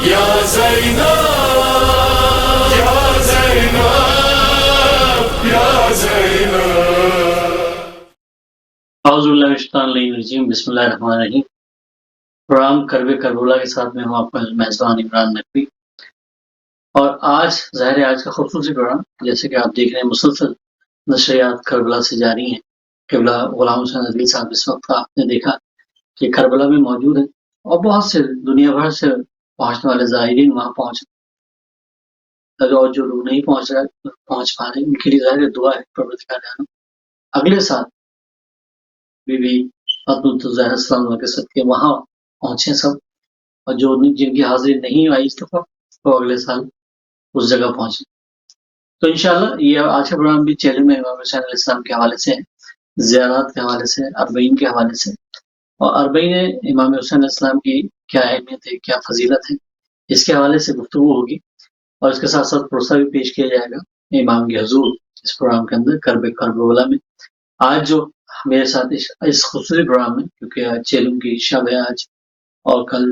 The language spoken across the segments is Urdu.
یا زینب یا زینب یا زینب۔ اعوذ باللہ من الشیطان الرجیم، بسم اللہ الرحمن الرحیم۔ پروگرام کرب کربلا کے ساتھ میں ہوں آپ کا میزبان عمران نقوی، اور آج ظاہر ہے آج کا خصوصی پروگرام، جیسے کہ آپ دیکھ رہے ہیں مسلسل نشریات کربلا سے جاری ہیں۔ قبلہ غلام حسین عدوی صاحب اس وقت آپ نے دیکھا کہ کربلا میں موجود ہیں، اور بہت سے دنیا بھر سے پہنچنے والے زائرین وہاں پہنچ، اور جو لوگ نہیں پہنچ پا رہے ان کے لیے ظاہر دعا ہے پروردگار عالم اگلے سال بی بی فاطمۃ الزہرا السلام علیہ کے صدقے وہاں پہنچے سب، اور جو جن کی حاضری نہیں آئی اس دفعہ وہ اگلے سال اس جگہ پہنچے۔ تو انشاءاللہ یہ آج کا پروگرام بھی چیلنج میں امام حسین علیہ السلام کے حوالے سے ہے، زیارات کے حوالے سے، اربعین کے حوالے سے، اور اربعین امام حسین علیہ السلام کی کیا اہمیت ہے، کیا فضیلت ہے، اس کے حوالے سے گفتگو ہوگی، اور اس کے ساتھ ساتھ پروسہ بھی پیش کیا جائے گا امام کے حضور اس پروگرام کے اندر کرب کربلا میں۔ آج جو میرے ساتھ اس خصوصی پروگرام میں، کیونکہ آج چیلم کی شب ہے آج، اور کل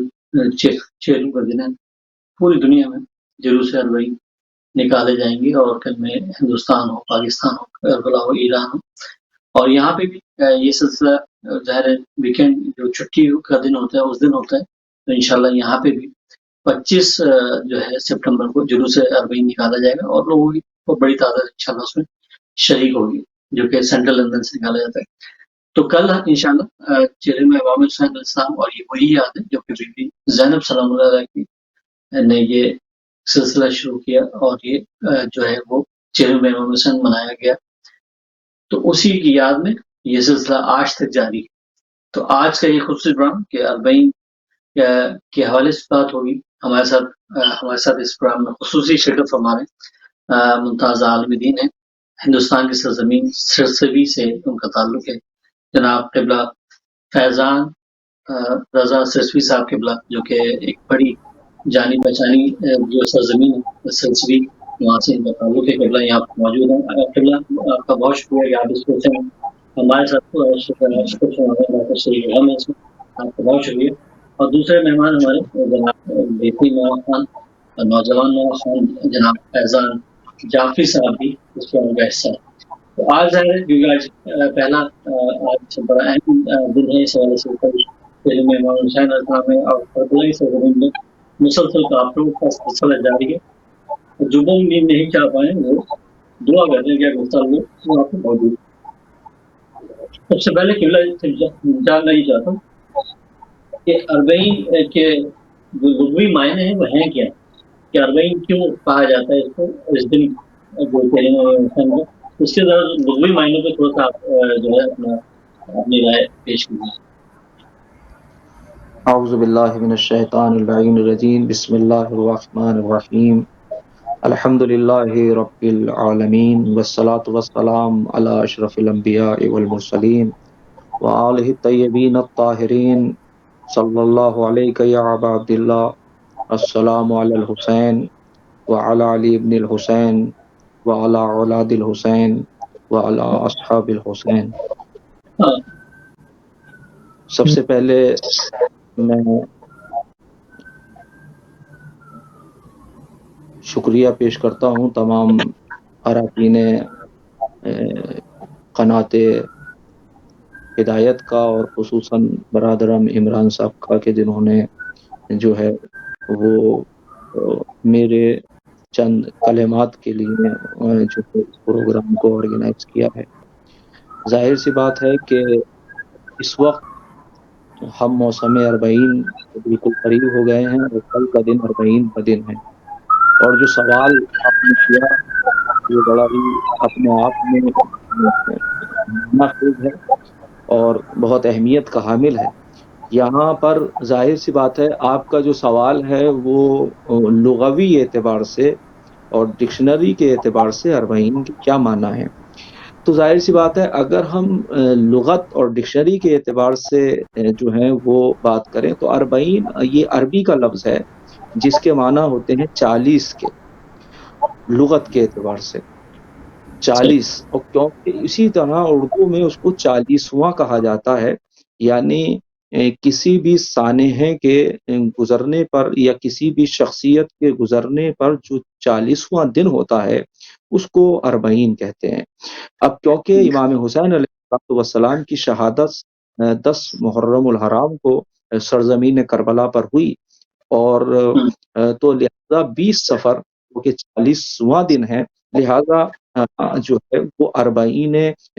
چیلم کا دن ہے، پوری دنیا میں جلوس اربعین نکالے جائیں گے، اور کل میں ہندوستان ہو، پاکستان ہو، کربلا ہو، ایران ہو، اور یہاں پہ بھی یہ سلسلہ ظاہر ہے ویکینڈ جو چھٹی کا دن ہوتا ہے اس دن ہوتا ہے، تو انشاءاللہ یہاں پہ بھی 25 جو ہے سپٹمبر کو جلوس اربعین نکالا جائے گا، اور لوگوں کی بڑی تعداد انشاءاللہ اس میں شریک ہوگی، جو کہ سینٹرل لندن سے نکالا جاتا ہے۔ تو کل انشاءاللہ چیلم میں امام حسین علیہ السلام، اور یہ وہی یاد ہے جو کہ بی بی زینب سلام اللہ علیہ کی نے یہ سلسلہ شروع کیا، اور یہ جو ہے وہ چیلم میں امام حسین منایا گیا، تو اسی کی یاد میں یہ سلسلہ آج تک جاری ہے۔ تو آج کا یہ خصوصی پروگرام کہ اربعین کے حوالے سے بات ہوگی۔ ہمارے ساتھ اس پروگرام میں خصوصی شرکت فرما رہے ممتاز عالم دین ہے، ہندوستان کی سرزمین سرسبی سے ان کا تعلق ہے، جناب قبلہ فیضان رضا سرسوی صاحب قبلہ، جو کہ ایک بڑی جانی پہچانی جو سرزمین ہے سرسبی، وہاں سے ان کا تعلق ہے۔ قبلہ یہاں پر موجود ہیں۔ قبلہ آپ کا بہت شکریہ کہ آپ اس پروگرام میں ہمارے ساتھ شریک ہے، آپ کا بہت شکریہ۔ اور دوسرے مہمان ہمارے جناب بیتی نواز خان، نوجوان نواز خان، جناب فیضان جعفری صاحب بھی اس پروگرام کا حصہ ہے۔ تو آج ظاہر ہے کیونکہ آج پہلا آج بڑا اہم دن ہے، اس حوالے سے فلم میں امام حسین علیہ السلام ہے، اور کربلا کی سرزمین میں مسلسل کافروں کا سلسلہ جاری ہے۔ جو لوگ نیند نہیں چاہ پائے وہ دعا کرتے ہیں کہ گفتار لوگ آپ کو موجود۔ سب سے پہلے قبلہ جاننا ہی چاہتا ہوں کہ اربعین کے جو لغوی معنی ہیں وہ ہیں کیا، کہ اربعین کیوں کہا جاتا ہے اس کو، اس دن جو اس کے ذرا لغوی معنی پہ تھوڑا سا آپ جو ہے اپنی رائے پیش کیجیے۔ اعوذ باللہ من الشیطان اللعین الرجیم، بسم اللہ الرحمن الرحیم، الحمد للہ رب العالمین، والصلاة والسلام علی اشرف الانبیاء والمرسلین وآلہ الطیبین الطاہرین، صلی اللہ علیہ یا ابا عبداللہ، السلام علی الحسین وعلی علی ابن الحسین وعلی اولاد الحسین وعلی اصحاب الحسین۔ سب سے پہلے میں شکریہ پیش کرتا ہوں تمام اراکین قنات ہدایت کا، اور خصوصاً برادرم عمران صاحب کا، کہ جنہوں نے جو ہے وہ میرے چند کلمات کے لیے جو اس پروگرام کو آرگنائز کیا ہے۔ ظاہر سی بات ہے کہ اس وقت ہم موسم اربعین بالکل قریب ہو گئے ہیں، اور کل کا دن اربعین کا دن ہے، اور جو سوال آپ نے کیا یہ بڑا ہی اپنے آپ میں خیز ہے اور بہت اہمیت کا حامل ہے۔ یہاں پر ظاہر سی بات ہے آپ کا جو سوال ہے وہ لغوی اعتبار سے اور ڈکشنری کے اعتبار سے اربعین کے کیا معنی ہے، تو ظاہر سی بات ہے اگر ہم لغت اور ڈکشنری کے اعتبار سے جو ہے وہ بات کریں تو اربعین یہ عربی کا لفظ ہے جس کے معنی ہوتے ہیں 40 کے، لغت کے اعتبار سے 40، اور کیونکہ اسی طرح اردو میں اس کو 40واں کہا جاتا ہے، یعنی کسی بھی سانحے کے گزرنے پر یا کسی بھی شخصیت کے گزرنے پر جو 40واں دن ہوتا ہے اس کو اربعین کہتے ہیں۔ اب کیونکہ امام حسین علیہ السلام کی شہادت 10 محرم الحرام کو سرزمین کربلا پر ہوئی، اور تو لہذا 20 صفر جو کہ 40واں دن ہے، لہذا جو ہے وہ اربعین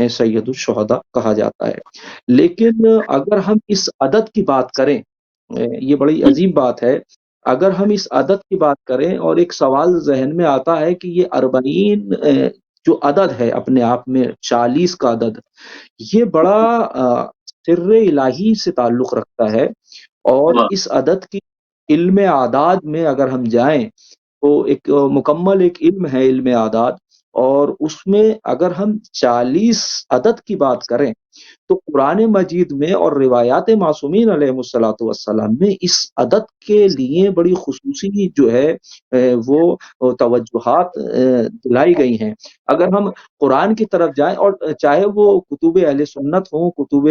سید الشہداء کہا جاتا ہے۔ لیکن اگر ہم اس عدد کی بات کریں، یہ بڑی عظیم بات ہے، اگر ہم اس عدد کی بات کریں اور ایک سوال ذہن میں آتا ہے کہ یہ اربعین جو عدد ہے اپنے آپ میں 40 کا عدد، یہ بڑا سر الہی سے تعلق رکھتا ہے، اور اس عدد کی علم اعداد میں اگر ہم جائیں تو ایک مکمل ایک علم ہے علم اعداد، اور اس میں اگر ہم 40 عدد کی بات کریں تو قرآن مجید میں اور روایات معصومین علیہ الصلوۃ والسلام میں اس عدد کے لیے بڑی خصوصی جو ہے وہ توجہات دلائی گئی ہیں۔ اگر ہم قرآن کی طرف جائیں، اور چاہے وہ کتب اہل سنت ہوں، کتب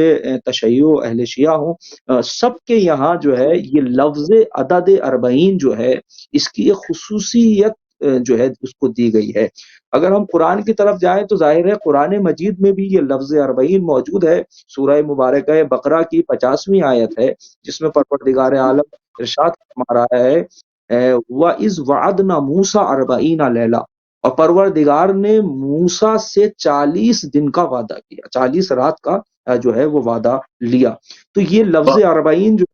تشیع اہل شیعہ ہوں، سب کے یہاں جو ہے یہ لفظ عدد اربعین جو ہے اس کی ایک خصوصیت جو ہے اس کو دی گئی ہے۔ اگر ہم قرآن کی طرف جائیں تو ظاہر ہے قرآن مجید میں بھی یہ لفظ اربعین موجود ہے۔ سورہ مبارکہ بقرہ کی 50ویں آیت ہے جس میں پروردگار عالم ارشاد فرما رہا ہے وَإِذْ وَعَدْنَا مُوسَىٰ 40 لَيْلَةً، اور پروردگار نے موسیٰ سے 40 دن کا وعدہ کیا، 40 رات کا جو ہے وہ وعدہ لیا۔ تو یہ لفظ اربعین جو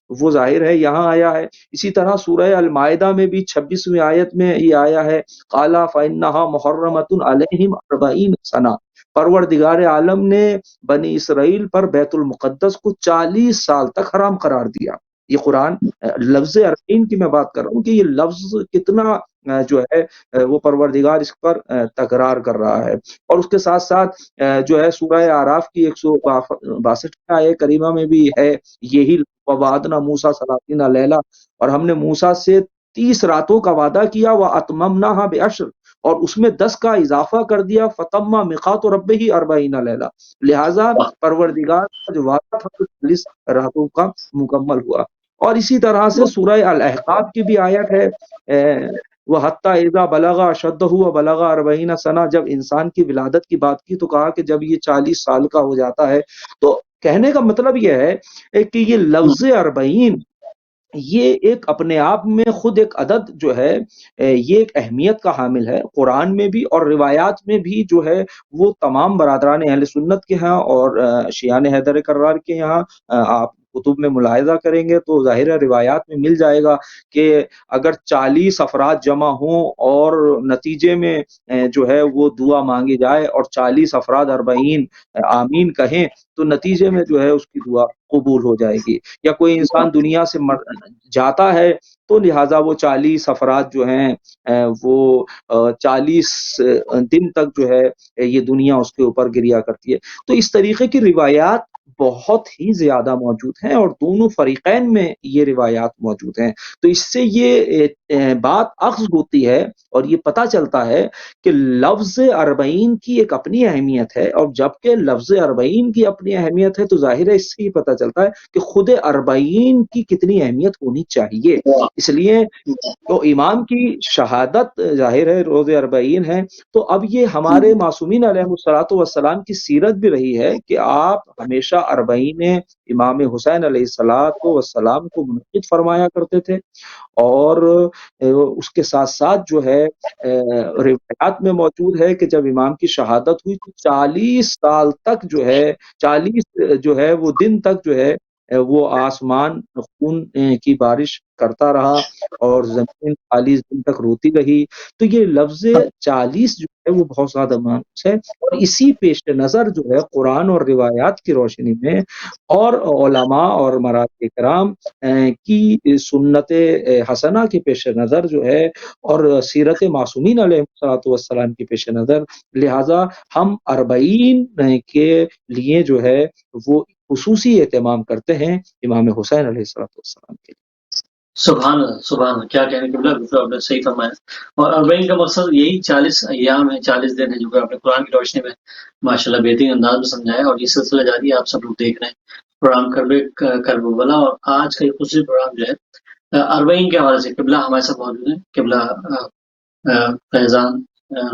وہ ظاہر ہے یہاں آیا ہے۔ اسی طرح سورہ المائدہ میں بھی 26ویں آیت میں یہ آیا ہے قَالَ فَإِنَّهَا مُحَرَّمَةٌ عَلَيْهِمْ 40 سنہ، پروردگار عالم نے بنی اسرائیل پر بیت المقدس کو 40 سال تک حرام قرار دیا۔ یہ قرآن لفظ اربعین کی میں بات کر رہا ہوں کہ یہ لفظ کتنا جو ہے وہ پروردگار اس پر تکرار کر رہا ہے۔ اور اس کے ساتھ ساتھ جو ہے سورہ اعراف کی 162 آیت کریمہ میں بھی ہے یہی وَوَعَدْنَا مُوسَىٰ 30 لَيْلَةً، اور ہم نے موسیٰ سے 30 راتوں کا وعدہ کیا، وَأَتْمَمْنَاهَا بِعَشْرٍ، اور اس میں 10 کا اضافہ کر دیا، فَتَمَّ مِيقَاتُ رَبِّهِ 40 لَيْلَةً، لہٰذا پروردگار کا جو وعدہ تھا 40 راتوں کا مکمل ہوا۔ اور اسی طرح سے سورہ الاحقاف کی بھی آیت ہے وَحَتَّىٰ إِذَا بَلَغَ أَشُدَّهُ وَبَلَغَ 40 سنہ، جب انسان کی ولادت کی بات کی تو کہا کہ جب یہ 40 سال کا ہو جاتا ہے۔ تو کہنے کا مطلب یہ ہے کہ یہ لفظ اربعین یہ ایک اپنے آپ میں خود ایک عدد جو ہے یہ ایک اہمیت کا حامل ہے۔ قرآن میں بھی اور روایات میں بھی جو ہے وہ تمام برادران اہل سنت کے ہاں اور شیعان حیدر کرار کے یہاں آپ کتب میں ملاحظہ کریں گے تو ظاہر روایات میں مل جائے گا کہ اگر 40 افراد جمع ہوں اور نتیجے میں جو ہے وہ دعا مانگی جائے اور 40 افراد 40 آمین کہیں تو نتیجے میں جو ہے اس کی دعا قبول ہو جائے گی۔ یا کوئی انسان دنیا سے جاتا ہے تو لہٰذا وہ 40 افراد جو ہیں وہ 40 دن تک جو ہے یہ دنیا اس کے اوپر گریا کرتی ہے۔ تو اس طریقے کی روایات بہت ہی زیادہ موجود ہیں اور دونوں فریقین میں یہ روایات موجود ہیں۔ تو اس سے یہ بات اخذ ہوتی ہے اور یہ پتہ چلتا ہے کہ لفظ اربعین کی ایک اپنی اہمیت ہے، اور جبکہ لفظ اربعین کی اپنی اہمیت ہے تو ظاہر ہے اس سے ہی پتہ چلتا ہے کہ خود اربعین کی کتنی اہمیت ہونی چاہیے۔ اس لیے تو امام کی شہادت ظاہر ہے روز اربعین ہے، تو اب یہ ہمارے معصومین علیہ الصلوۃ والسلام کی سیرت بھی رہی ہے کہ آپ ہمیشہ اربعین امام حسین علیہ الصلوۃ والسلام کو منعقد فرمایا کرتے تھے، اور اس کے ساتھ ساتھ جو ہے روایات میں موجود ہے کہ جب امام کی شہادت ہوئی تو 40 سال تک جو ہے 40 جو ہے وہ دن تک جو ہے وہ آسمان خون کی بارش کرتا رہا اور زمین 40 دن تک روتی رہی۔ تو یہ لفظ 40 جو ہے وہ بہت زیادہ مانوس ہے، اور اسی پیش نظر جو ہے قرآن اور روایات کی روشنی میں اور علماء اور مراد کرام کی سنت حسنہ کے پیش نظر جو ہے اور سیرت معصومین علیہ الصلوۃ والسلام کے پیش نظر لہٰذا ہم اربعین کے لیے جو ہے وہ خصوصی اہتمام کرتے ہیں امام حسین علیہ الصلوۃ والسلام کے لیے۔ سبحان اللہ، سبحان اللہ، کیا کہنے کی بالکل آپ نے صحیح فرمایا۔ اور اربعین کا مقصد یہی 40 ایام ہے، 40 دن ہے، جو کہ آپ نے قرآن کی روشنی میں ماشاءاللہ بہترین انداز میں سمجھایا، اور یہ سلسلہ جاری آپ سب لوگ دیکھ رہے ہیں۔ پروگرام کربلا، اور آج کا یہ خصوصی پروگرام جو ہے اربعین کے حوالے سے قبلہ ہمارے ساتھ موجود ہیں، قبلہ فیضان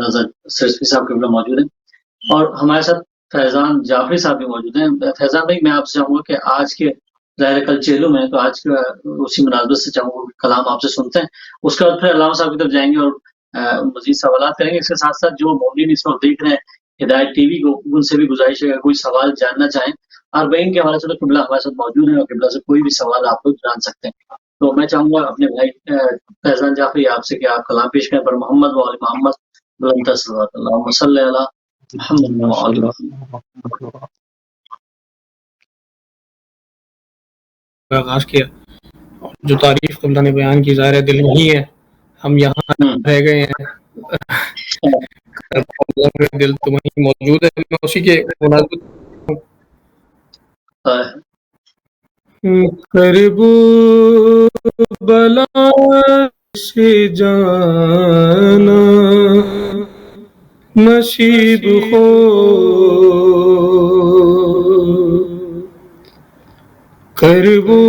رضا سرسوی صاحب قبلہ موجود ہیں، اور ہمارے ساتھ فیضان جعفری صاحب بھی موجود ہیں۔ فیضان بھائی، میں آپ سے چاہوں گا کہ آج کے ظاہر کل چہلم ہے، تو آج کا اسی مناسبت سے چاہوں گا کلام آپ سے سنتے ہیں، اس کے بعد پھر علامہ صاحب کی طرف جائیں گے اور مزید سوالات کریں گے۔ اس کے ساتھ ساتھ جو مومنین اس وقت دیکھ رہے ہیں ہدایت ٹی وی کو، ان سے بھی گزارش ہے کہ کوئی سوال جاننا چاہیں اربعین کے حوالے سے تو قبلہ ہمارے ساتھ موجود ہے، اور قبلہ سے کوئی بھی سوال آپ لوگ جان سکتے ہیں۔ تو میں چاہوں گا اپنے بھائی فیضان جعفری آپ سے کہ آپ کلام پیش کریں پر محمد و آل محمد بلند صلوات اللہم صلی علی محمد و آل محمد۔ آغاز کیا، جو تعریف قبلہ نے بیان کی، ظاہر دل نہیں ہے، ہم یہاں رہ گئے ہیں، دل تو وہیں موجود ہے۔ میں اسی کے مناسبت کربو بلا سے جانا نصیب ہو، کربو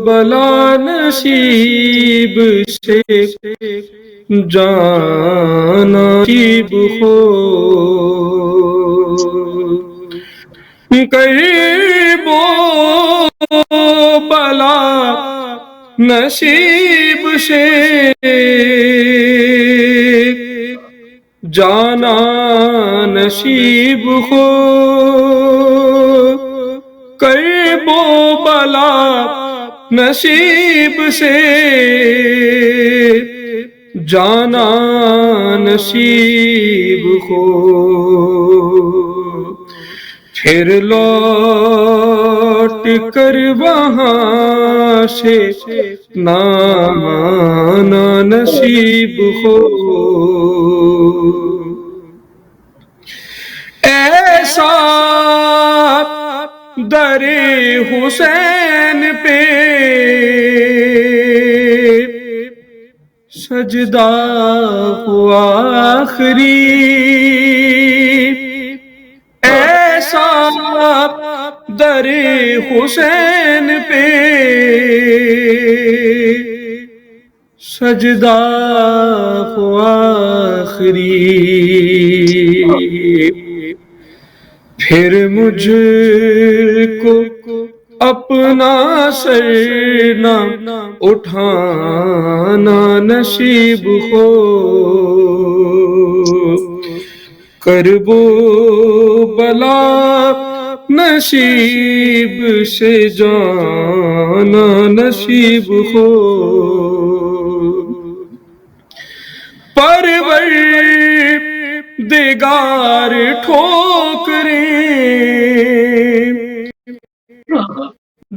بلا نصیب سے جانا نصیب ہو، کربو بلا نصیب سے جانا نصیب ہو، کربو بلا نصیب سے جانا نصیب ہو، پھر لوٹ کر وہاں سے نانا نصیب ہو، ایسا در حسین پہ سجدہ ہوا آخری، ایسا در حسین پہ سجدہ ہوا آخری، پھر مجھ کو اپنا سر نہ اٹھانا نصیب ہو، کربو بلا نصیب سے جانا نصیب ہو، پروردگار ٹھوکریں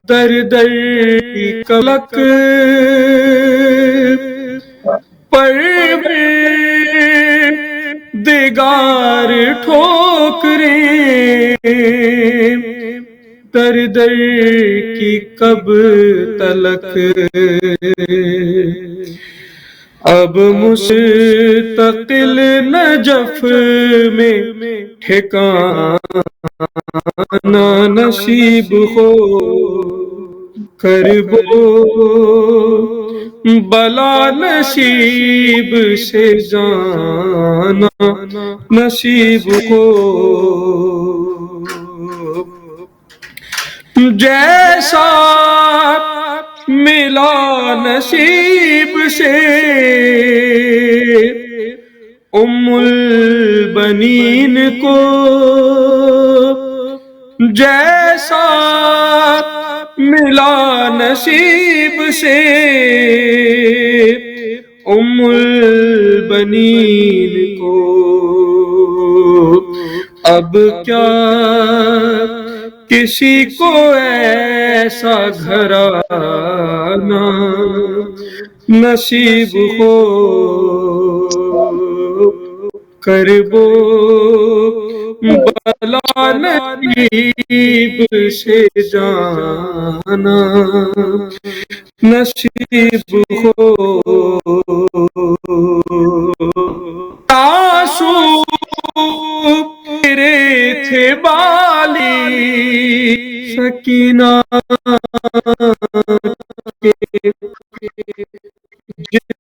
در در کی کلک، پروردگار ٹھوکریں در در کی کب تلک، اب مستقل نجف میں ٹھکانا نصیب ہو، کربو بلا نصیب سے جانا نصیب ہو، جیسا ملا نصیب سے ام البنین کو، جیسا ملا نصیب سے ام البنین کو، اب کیا کسی کو ایسا گھرانہ نصیب ہو، کربو بلا نصیب سے جانا نصیب ہو، آنسو تیرے تھے بالی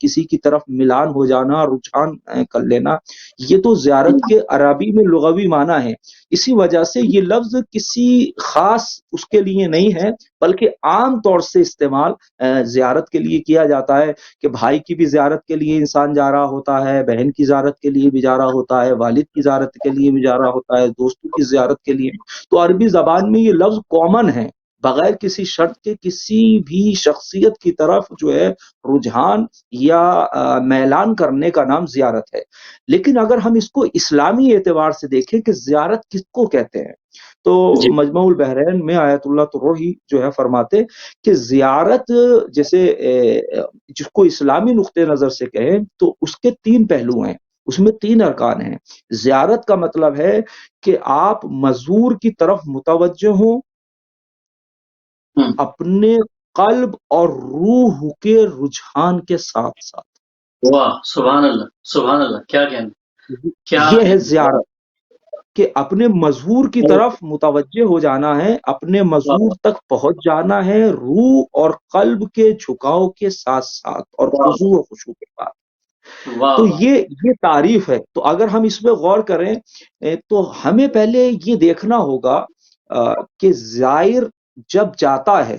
کسی کی طرف میلان ہو جانا، رجحان کر لینا، یہ تو زیارت کے عربی میں لغوی معنی ہے۔ اسی وجہ سے یہ لفظ کسی خاص اس کے لیے نہیں ہے، بلکہ عام طور سے استعمال زیارت کے لیے کیا جاتا ہے، کہ بھائی کی بھی زیارت کے لیے انسان جا رہا ہوتا ہے، بہن کی زیارت کے لیے بھی جا رہا ہوتا ہے، والد کی زیارت کے لیے بھی جا رہا ہوتا ہے، دوستوں کی زیارت کے لیے۔ تو عربی زبان میں یہ لفظ کامن ہے، بغیر کسی شرط کے کسی بھی شخصیت کی طرف جو ہے رجحان یا میلان کرنے کا نام زیارت ہے۔ لیکن اگر ہم اس کو اسلامی اعتبار سے دیکھیں کہ زیارت کس کو کہتے ہیں، تو جی مجمع البحرین میں آیت اللہ تروحی جو ہے فرماتے کہ زیارت جیسے جس کو اسلامی نقطۂ نظر سے کہیں تو اس کے 3 پہلو ہیں، اس میں 3 ارکان ہیں۔ زیارت کا مطلب ہے کہ آپ مزور کی طرف متوجہ ہوں، ہم، اپنے قلب اور روح کے رجحان کے ساتھ ساتھ۔ واہ سبحان اللہ سبحان اللہ، کیا کہنا کیا یہ ہے کہنا، زیارت، کہ اپنے مزور کی طرف متوجہ ہو جانا ہے، اپنے مزور تک پہنچ جانا ہے، روح اور قلب کے جھکاؤ کے ساتھ ساتھ اور خضوع و خشوع کے ساتھ۔ واہ تو واہ، یہ تعریف ہے۔ تو اگر ہم اس پہ غور کریں تو ہمیں پہلے یہ دیکھنا ہوگا کہ زائر جب جاتا ہے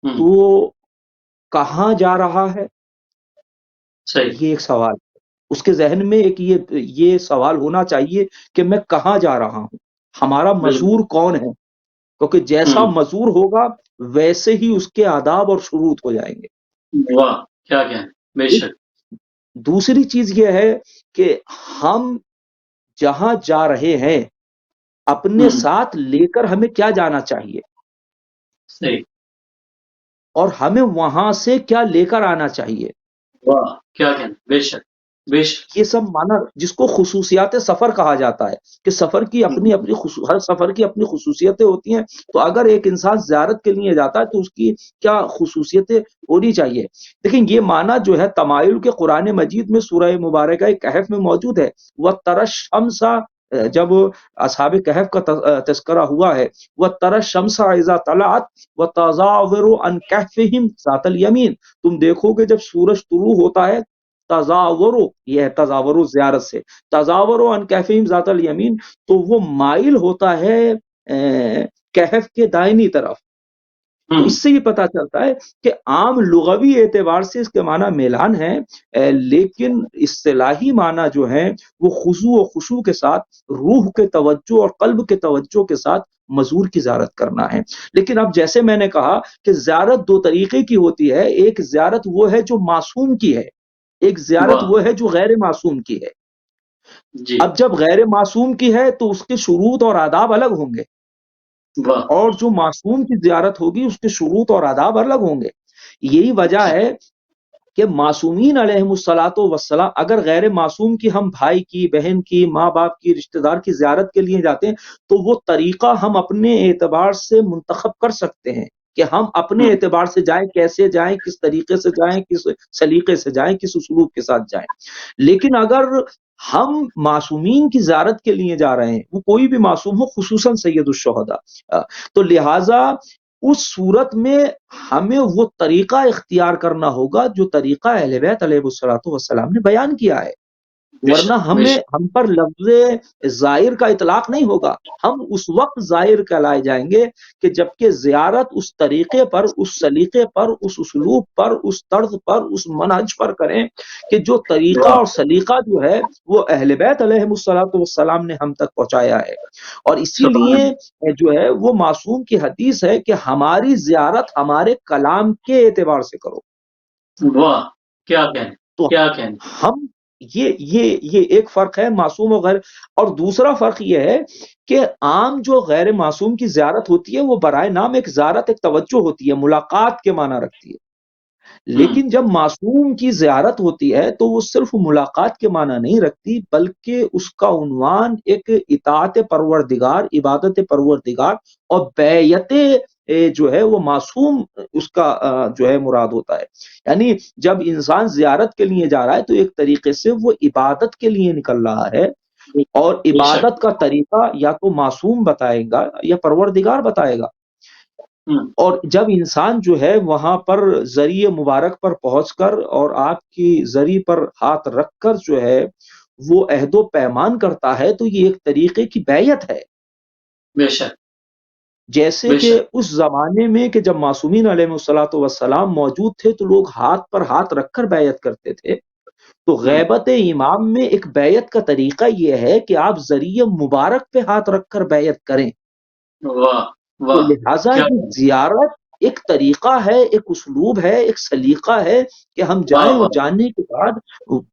ہم، تو کہاں جا رہا ہے، صحیح، یہ ایک سوال ہے۔ اس کے ذہن میں ایک یہ سوال ہونا چاہیے کہ میں کہاں جا رہا ہوں، ہمارا بالکل، مزور کون ہے، کیونکہ جیسا ہم، مزور ہوگا ویسے ہی اس کے آداب اور شروط ہو جائیں گے۔ واہ کیا کہنا، بے شک، دوسری چیز یہ ہے کہ ہم جہاں جا رہے ہیں اپنے ہم، ساتھ لے کر ہمیں کیا جانا چاہیے، صحیح، اور ہمیں وہاں سے کیا لے کر آنا چاہیے۔ واہ کیا کہنا، بے شک بے شک، یہ سب معنی جس کو خصوصیات سفر کہا جاتا ہے، کہ سفر کی ہم، ہر سفر کی اپنی خصوصیتیں ہوتی ہیں۔ تو اگر ایک انسان زیارت کے لیے جاتا ہے تو اس کی کیا خصوصیتیں ہونی چاہیے۔ لیکن یہ معنی جو ہے تمایل کے قرآن مجید میں سورہ مبارکہ کہف میں موجود ہے۔ وَتَرَى الشَّمْسَ، جب اصحاب کہف کا تذکرہ ہوا ہے، وَتَرَى الشَّمْسَ إِذَا طَلَعَتْ وَتَزَاوَرُ عَنْ كَهْفِهِمْ ذَاتَ الْيَمِينِ، تم دیکھو کہ جب سورج طلوع ہوتا ہے، تزاورو، یہ ہے تزاورو زیارت سے، تزاورو عن کہفہم ذات الیمین، تو وہ مائل ہوتا ہے کہف کے دائنی طرف۔ تو ہم، اس سے یہ پتا چلتا ہے کہ عام لغوی اعتبار سے اس کے معنی میلان ہے، لیکن اصطلاحی معنی جو ہے وہ خضوع و خشوع کے ساتھ روح کے توجہ اور قلب کے توجہ کے ساتھ مزور کی زیارت کرنا ہے۔ لیکن اب جیسے میں نے کہا کہ زیارت 2 طریقے کی ہوتی ہے، ایک زیارت وہ ہے جو معصوم کی ہے، ایک زیارت واہ، وہ ہے جو غیر معصوم کی ہے۔ جی، اب جب غیر معصوم کی ہے تو اس کے شروط اور آداب الگ ہوں گے، واہ، اور جو معصوم کی زیارت ہوگی اس کے شروط اور آداب الگ ہوں گے۔ یہی وجہ ہے کہ معصومین علیہم الصلاۃ والسلام، اگر غیر معصوم کی ہم بھائی کی، بہن کی، ماں باپ کی، رشتہ دار کی زیارت کے لیے جاتے ہیں تو وہ طریقہ ہم اپنے اعتبار سے منتخب کر سکتے ہیں کہ ہم اپنے ہم، اعتبار سے جائیں، کیسے جائیں، کس طریقے سے جائیں، کس سلیقے سے جائیں، کس اسلوب کے ساتھ جائیں۔ لیکن اگر ہم معصومین کی زیارت کے لیے جا رہے ہیں، وہ کوئی بھی معصوم ہو، خصوصاً سید الشہداء، تو لہٰذا اس صورت میں ہمیں وہ طریقہ اختیار کرنا ہوگا جو طریقہ اہل بیت علیہ الصلوۃ والسلام نے بیان کیا ہے، بے ورنہ شک بے شک، ہم پر لفظ زائر کا اطلاق نہیں ہوگا۔ ہم اس وقت زائر کہلائے جائیں گے کہ جبکہ زیارت اس طریقے پر، اس سلیقے پر، اس اسلوب پر، اس طرز پر، اس منہج پر کریں کہ جو طریقہ واہ، اور سلیقہ جو ہے وہ اہل بیت علیہ الصلوۃ والسلام نے ہم تک پہنچایا ہے۔ اور اسی سبحان لیے اللہ، جو ہے وہ معصوم کی حدیث ہے کہ ہماری زیارت ہمارے کلام کے اعتبار سے کرو۔ واہ کیا کہنا تو کیا کہنا، ہم یہ ایک فرق ہے معصوم و غیر۔ اور دوسرا فرق یہ ہے کہ عام جو غیر معصوم کی زیارت ہوتی ہے وہ برائے نام ایک زیارت، ایک توجہ ہوتی ہے، ملاقات کے معنی رکھتی ہے۔ ہم، لیکن جب معصوم کی زیارت ہوتی ہے تو وہ صرف ملاقات کے معنی نہیں رکھتی، بلکہ اس کا عنوان ایک اطاعت پروردگار، عبادت پروردگار اور بیعت جو ہے وہ معصوم اس کا جو ہے مراد ہوتا ہے۔ یعنی جب انسان زیارت کے لیے جا رہا ہے تو ایک طریقے سے وہ عبادت کے لیے نکل رہا ہے، اور بے شک، عبادت کا طریقہ یا تو معصوم بتائے گا یا پروردگار بتائے گا۔ ہوں، اور جب انسان جو ہے وہاں پر ذریعہ مبارک پر پہنچ کر اور آپ کی ذریعہ پر ہاتھ رکھ کر جو ہے وہ عہد و پیمان کرتا ہے تو یہ ایک طریقے کی بیعت ہے. بے شک جیسے بے کہ شک. اس زمانے میں کہ جب معصومین علیہ الصلوۃ والسلام موجود تھے تو لوگ ہاتھ پر ہاتھ رکھ کر بیعت کرتے تھے. تو ہوں، غیبت امام میں ایک بیعت کا طریقہ یہ ہے کہ آپ ذریعہ مبارک پہ ہاتھ رکھ کر بیعت کریں. واہ تو واہ. لہٰذا کیا یہ زیارت ایک طریقہ ہے، ایک اسلوب ہے، ایک سلیقہ ہے کہ ہم واہ جائیں اور واہ. جانے کے بعد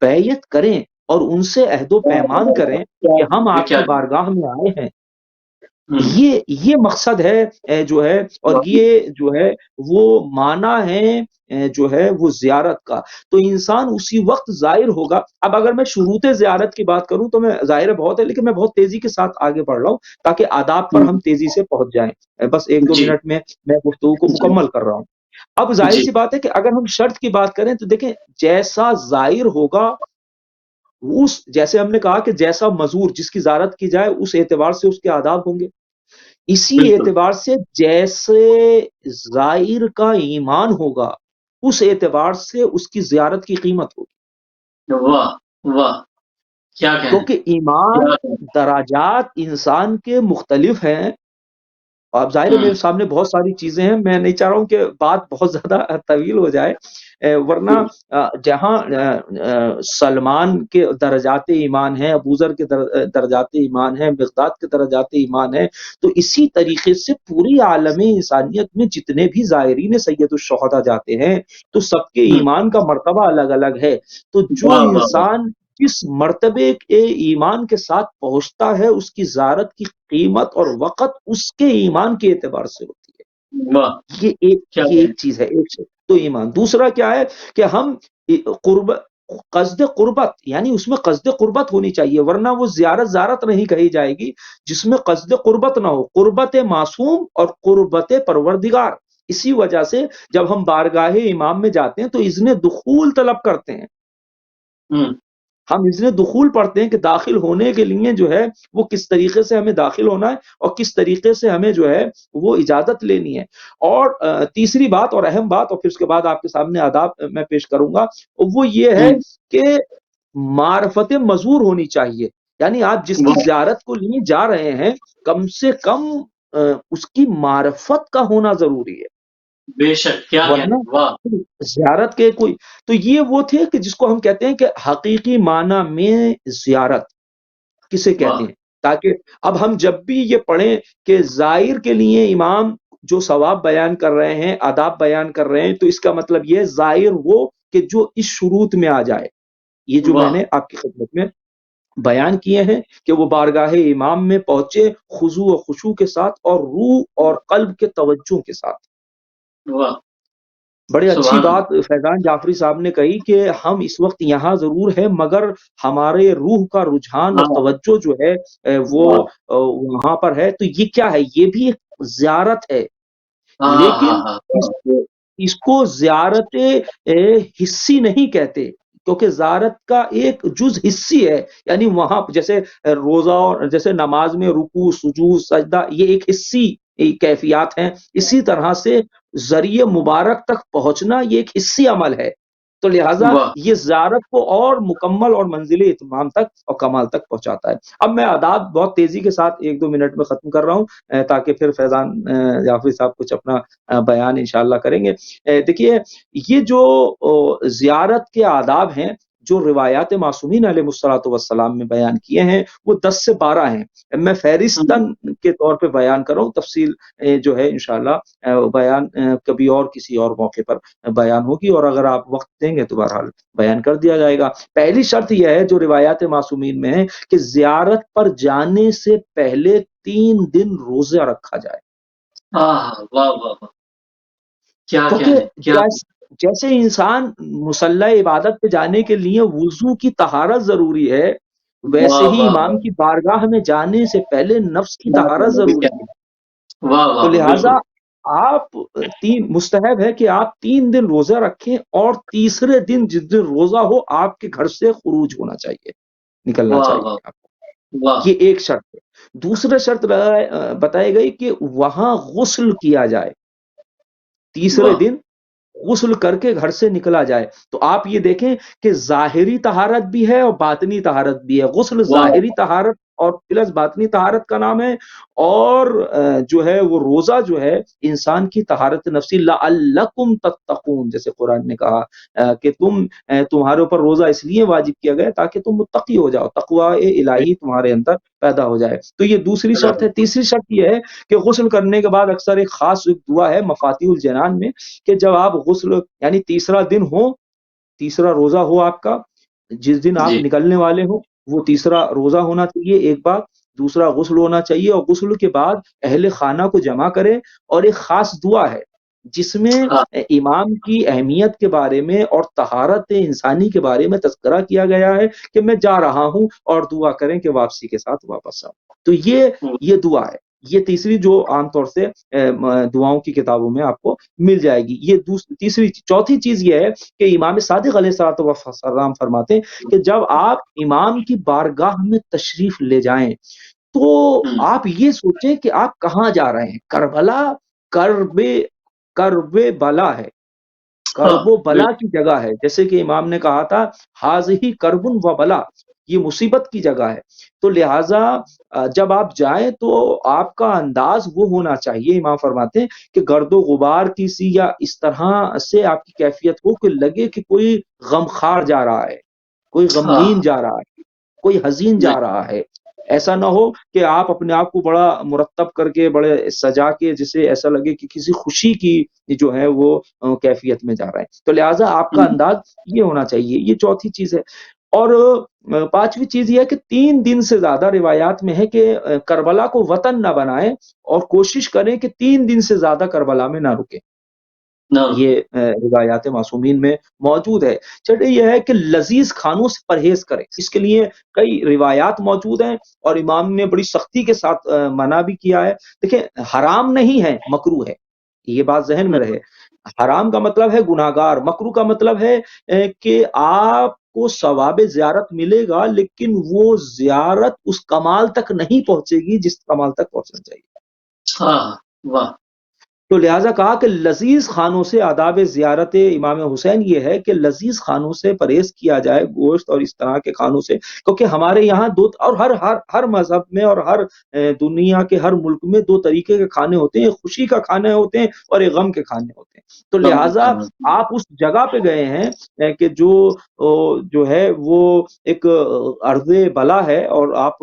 بیعت کریں اور ان سے عہد و پیمان کریں کہ ہم آپ کیا کی بارگاہ میں آئے ہیں. ہوں، یہ مقصد ہے جو ہے، اور واہ. یہ جو ہے وہ معنی ہے جو ہے وہ زیارت کا. تو انسان اسی وقت زائر ہوگا. اب اگر میں شروط زیارت کی بات کروں تو میں ظاہر بہت ہے لیکن میں بہت تیزی کے ساتھ آگے بڑھ رہا ہوں تاکہ آداب پر ہوں، ہم تیزی سے پہنچ جائیں. بس ایک دو جی منٹ میں میں گفتگو کو جی مکمل کر رہا ہوں. اب ظاہر جی. سی بات ہے کہ اگر ہم شرط کی بات کریں تو دیکھیں جیسا زائر ہوگا جیسے ہم نے کہا کہ جیسا مزور جس کی زیارت کی جائے اس اعتبار سے اس کے آداب ہوں گے. اسی بالکل. اعتبار سے جیسے زائر کا ایمان ہوگا اس اعتبار سے اس کی زیارت کی قیمت ہوگی. واہ واہ. کیا کہیں کیونکہ ایمان کیا کہیں. درجات انسان کے مختلف ہیں. اب ظاہر ہے ہوں، میرے سامنے بہت ساری چیزیں ہیں، میں نہیں چاہ رہا ہوں کہ بات بہت زیادہ طویل ہو جائے. ورنہ جہاں سلمان کے درجات ایمان ہیں، ابوذر کے درجات ایمان ہیں، مقداد کے درجات ایمان ہیں، تو اسی طریقے سے پوری عالم انسانیت میں جتنے بھی زائرین سید الشہداء جاتے ہیں تو سب کے ہوں. ایمان کا مرتبہ الگ الگ ہے. تو جو واہ واہ واہ. انسان جس مرتبے کے ایمان کے ساتھ پہنچتا ہے اس کی زیارت کی قیمت اور وقت اس کے ایمان کے اعتبار سے ہوتی ہے. واہ. کیا یہ کہیں. ایک چیز ہے. ایک تو ایمان. دوسرا کیا ہے کہ ہم قصد قربت، یعنی اس میں قصد قربت ہونی چاہیے، ورنہ وہ زیارت نہیں کہی جائے گی جس میں قصد قربت نہ ہو. قربت معصوم اور قربت پروردگار. اسی وجہ سے جب ہم بارگاہ امام میں جاتے ہیں تو اذن دخول طلب کرتے ہیں. ہوں، ہم اذن دخول پڑھتے ہیں کہ داخل ہونے کے لیے جو ہے وہ کس طریقے سے ہمیں داخل ہونا ہے اور کس طریقے سے ہمیں جو ہے وہ اجازت لینی ہے. اور تیسری بات اور اہم بات، اور پھر اس کے بعد آپ کے سامنے آداب میں پیش کروں گا، وہ یہ ہے ہوں. کہ معرفت مزور ہونی چاہیے. یعنی آپ جس کی واہ. زیارت کو لیے جا رہے ہیں کم سے کم اس کی معرفت کا ہونا ضروری ہے. بے شک. کیا ورنہ کہیں. واہ. زیارت کے کوئی تو یہ وہ تھے کہ جس کو ہم کہتے ہیں کہ حقیقی معنی میں زیارت کسے کہتے واہ ہیں. تاکہ اب ہم جب بھی یہ پڑھیں کہ زائر کے لیے امام جو ثواب بیان کر رہے ہیں، آداب بیان کر رہے ہیں، تو اس کا مطلب یہ زائر وہ کہ جو اس شروط میں آ جائے. یہ جو میں واہ. نے آپ کی خدمت میں بیان کیے ہیں کہ وہ بارگاہ امام میں پہنچے خضوع و خشوع کے ساتھ اور روح اور قلب کے توجہ کے ساتھ. واہ. بڑی اچھی سبحان بات فیضان جعفری صاحب نے کہی کہ ہم اس وقت یہاں ضرور ہیں مگر ہمارے روح کا رجحان اور اللہ. توجہ جو ہے وہ واہ. وہاں پر ہے. تو یہ کیا ہے؟ یہ بھی ایک زیارت ہے، ہاں ہاں لیکن ہاں. اس کو زیارت حصی نہیں کہتے کیونکہ زیارت کا ایک جز حصی ہے. یعنی وہاں جیسے روزہ اور جیسے نماز میں رکوع سجود سجدہ یہ ایک حصی کیفیات ہیں، اسی طرح سے ذریعہ مبارک تک پہنچنا یہ ایک حصی عمل ہے. تو لہٰذا واہ. یہ زیارت کو اور مکمل اور منزل اتمام تک اور کمال تک پہنچاتا ہے. اب میں آداب بہت تیزی کے ساتھ ایک دو منٹ میں ختم کر رہا ہوں تاکہ پھر فیضان جعفری صاحب کچھ اپنا بیان انشاءاللہ کریں گے. دیکھیے یہ جو زیارت کے آداب ہیں جو روایات معصومین علیہ الصلوۃ والسلام میں بیان کیے ہیں وہ 10 سے 12 ہیں. میں فہرستاً کے طور پہ بیان کر رہا ہوں، تفصیل جو ہے انشاءاللہ بیان کبھی اور کسی اور موقع پر بیان ہوگی، اور اگر آپ وقت دیں گے تو بہرحال بیان کر دیا جائے گا. پہلی شرط یہ ہے جو روایات معصومین میں ہے کہ زیارت پر جانے سے پہلے 3 دن روزہ رکھا جائے. واہ واہ واہ. کیا کیونکہ کہیں. کیا جیسے انسان مصلی عبادت پہ جانے کے لیے وضو کی طہارت ضروری ہے، ویسے واہ ہی واہ امام واہ. کی بارگاہ میں جانے سے پہلے نفس کی طہارت ضروری ہے. واہ تو واہ. لہٰذا بالکل. آپ مستحب ہے کہ آپ 3 دن روزہ رکھیں اور تیسرے دن جس دن روزہ ہو آپ کے گھر سے خروج ہونا چاہیے، نکلنا واہ چاہیے واہ آپ. واہ. یہ ایک شرط ہے. دوسرا شرط بتائی گئی کہ وہاں غسل کیا جائے. تیسرے واہ دن غسل کر کے گھر سے نکلا جائے. تو آپ یہ دیکھیں کہ ظاہری طہارت بھی ہے اور باطنی طہارت بھی ہے. غسل واہ ظاہری طہارت اور پلس باطنی طہارت کا نام ہے. اور جو ہے وہ روزہ جو ہے انسان کی طہارت نفسی. لعلکم تتقون، جیسے قرآن نے کہا کہ تمہارے اوپر روزہ اس لیے واجب کیا گیا تاکہ تم متقی ہو جاؤ، تقوی الہی تمہارے اندر پیدا ہو جائے. تو یہ دوسری شرط ہے. تیسری شرط یہ ہے کہ غسل کرنے کے بعد اکثر ایک خاص ایک دعا ہے مفاتیح الجنان میں، کہ جب آپ غسل یعنی تیسرا دن ہو، تیسرا روزہ ہو آپ کا، جس دن آپ جی نکلنے والے ہو وہ تیسرا روزہ ہونا چاہیے ایک بات. دوسرا غسل ہونا چاہیے، اور غسل کے بعد اہل خانہ کو جمع کرے. اور ایک خاص دعا ہے جس میں ہاں امام کی اہمیت کے بارے میں اور طہارت انسانی کے بارے میں تذکرہ کیا گیا ہے کہ میں جا رہا ہوں اور دعا کریں کہ واپسی کے ساتھ واپس آؤں. تو یہ دعا ہے. یہ تیسری جو عام طور سے دعاؤں کی کتابوں میں آپ کو مل جائے گی. یہ تیسری. چوتھی چیز یہ ہے کہ امام صادق علیہ الصلوۃ والسلام فرماتے ہیں کہ جب آپ امام کی بارگاہ میں تشریف لے جائیں تو آپ یہ سوچیں کہ آپ کہاں جا رہے ہیں. کربلا کرب بلا ہے، کرب و بلا کی جگہ ہے. جیسے کہ امام نے کہا تھا حاذہ کرب و بلا، یہ مصیبت کی جگہ ہے. تو لہٰذا جب آپ جائیں تو آپ کا انداز وہ ہونا چاہیے، امام فرماتے ہیں کہ گرد و غبار کی سی یا اس طرح سے آپ کی کیفیت ہو کہ لگے کہ کوئی غمخوار جا رہا ہے، کوئی غمگین جا رہا ہے، کوئی حزین جا رہا ہے. ایسا نہ ہو کہ آپ اپنے آپ کو بڑا مرتب کر کے بڑے سجا کے جسے ایسا لگے کہ کسی خوشی کی جو ہے وہ کیفیت میں جا رہا ہے. تو لہٰذا آپ کا انداز یہ ہونا چاہیے. یہ چوتھی چیز ہے. اور پانچویں چیز یہ ہے کہ 3 دن سے زیادہ روایات میں ہے کہ کربلا کو وطن نہ بنائیں اور کوشش کریں کہ 3 دن سے زیادہ کربلا میں نہ رکیں. یہ روایات معصومین میں موجود ہے. چلیے یہ ہے کہ لذیذ کھانوں سے پرہیز کریں. اس کے لیے کئی روایات موجود ہیں اور امام نے بڑی سختی کے ساتھ منع بھی کیا ہے. دیکھیں حرام نہیں ہے، مکروہ ہے. یہ بات ذہن میں رہے. حرام کا مطلب ہے گناہگار، مکروہ کا مطلب ہے کہ آپ کو ثواب زیارت ملے گا لیکن وہ زیارت اس کمال تک نہیں پہنچے گی جس کمال تک پہنچنا چاہیے. ہاں واہ تو لہٰذا کہا کہ لذیذ کھانوں سے آداب زیارت امام حسین یہ ہے کہ لذیذ کھانوں سے پرہیز کیا جائے، گوشت اور اس طرح کے کھانوں سے. کیونکہ ہمارے یہاں اور ہر مذہب میں اور ہر دنیا کے ہر ملک میں 2 طریقے کے کھانے ہوتے ہیں. خوشی کا کھانے ہوتے ہیں اور ایک غم کے کھانے ہوتے ہیں. تو لہٰذا آپ اس جگہ پہ گئے ہیں کہ جو ہے وہ ایک عرض بلا ہے اور آپ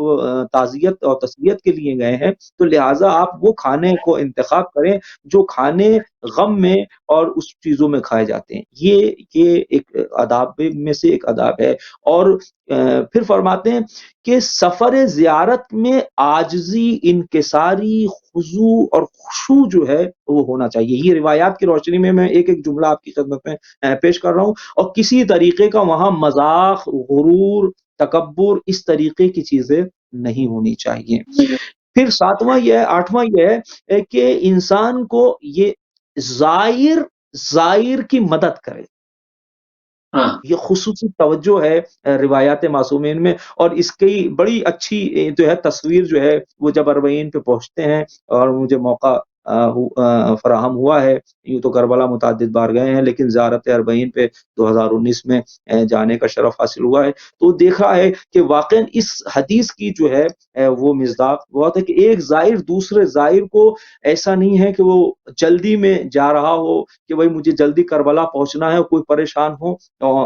تعزیت اور تسلیت کے لیے گئے ہیں. تو لہٰذا آپ وہ کھانے کو انتخاب کریں جو کھانے غم میں اور اس چیزوں میں کھائے جاتے ہیں. یہ ایک آداب میں سے ایک آداب ہے. اور پھر فرماتے ہیں کہ سفر زیارت میں عاجزی، انکساری، خضوع اور خشوع جو ہے وہ ہونا چاہیے. یہ روایات کی روشنی میں ایک ایک جملہ آپ کی خدمت میں پیش کر رہا ہوں. اور کسی طریقے کا وہاں مذاق، غرور، تکبر، اس طریقے کی چیزیں نہیں ہونی چاہیے. پھر 7واں یہ ہے، 8واں یہ ہے کہ انسان کو یہ زائر کی مدد کرے. یہ خصوصی توجہ ہے روایات معصومین میں. اور اس کی بڑی اچھی جو ہے تصویر جو ہے وہ جب اربعین پہ پہنچتے ہیں اور مجھے موقع فراہم ہوا ہے. یوں تو کربلا متعدد بار گئے ہیں لیکن زیارت اربعین پہ 2019 میں جانے کا شرف حاصل ہوا ہے. تو دیکھا ہے کہ واقعا اس حدیث کی جو ہے وہ مصداق بہت ہے کہ ایک زائر دوسرے زائر کو ایسا نہیں ہے کہ وہ جلدی میں جا رہا ہو کہ بھائی مجھے جلدی کربلا پہنچنا ہے، کوئی پریشان ہو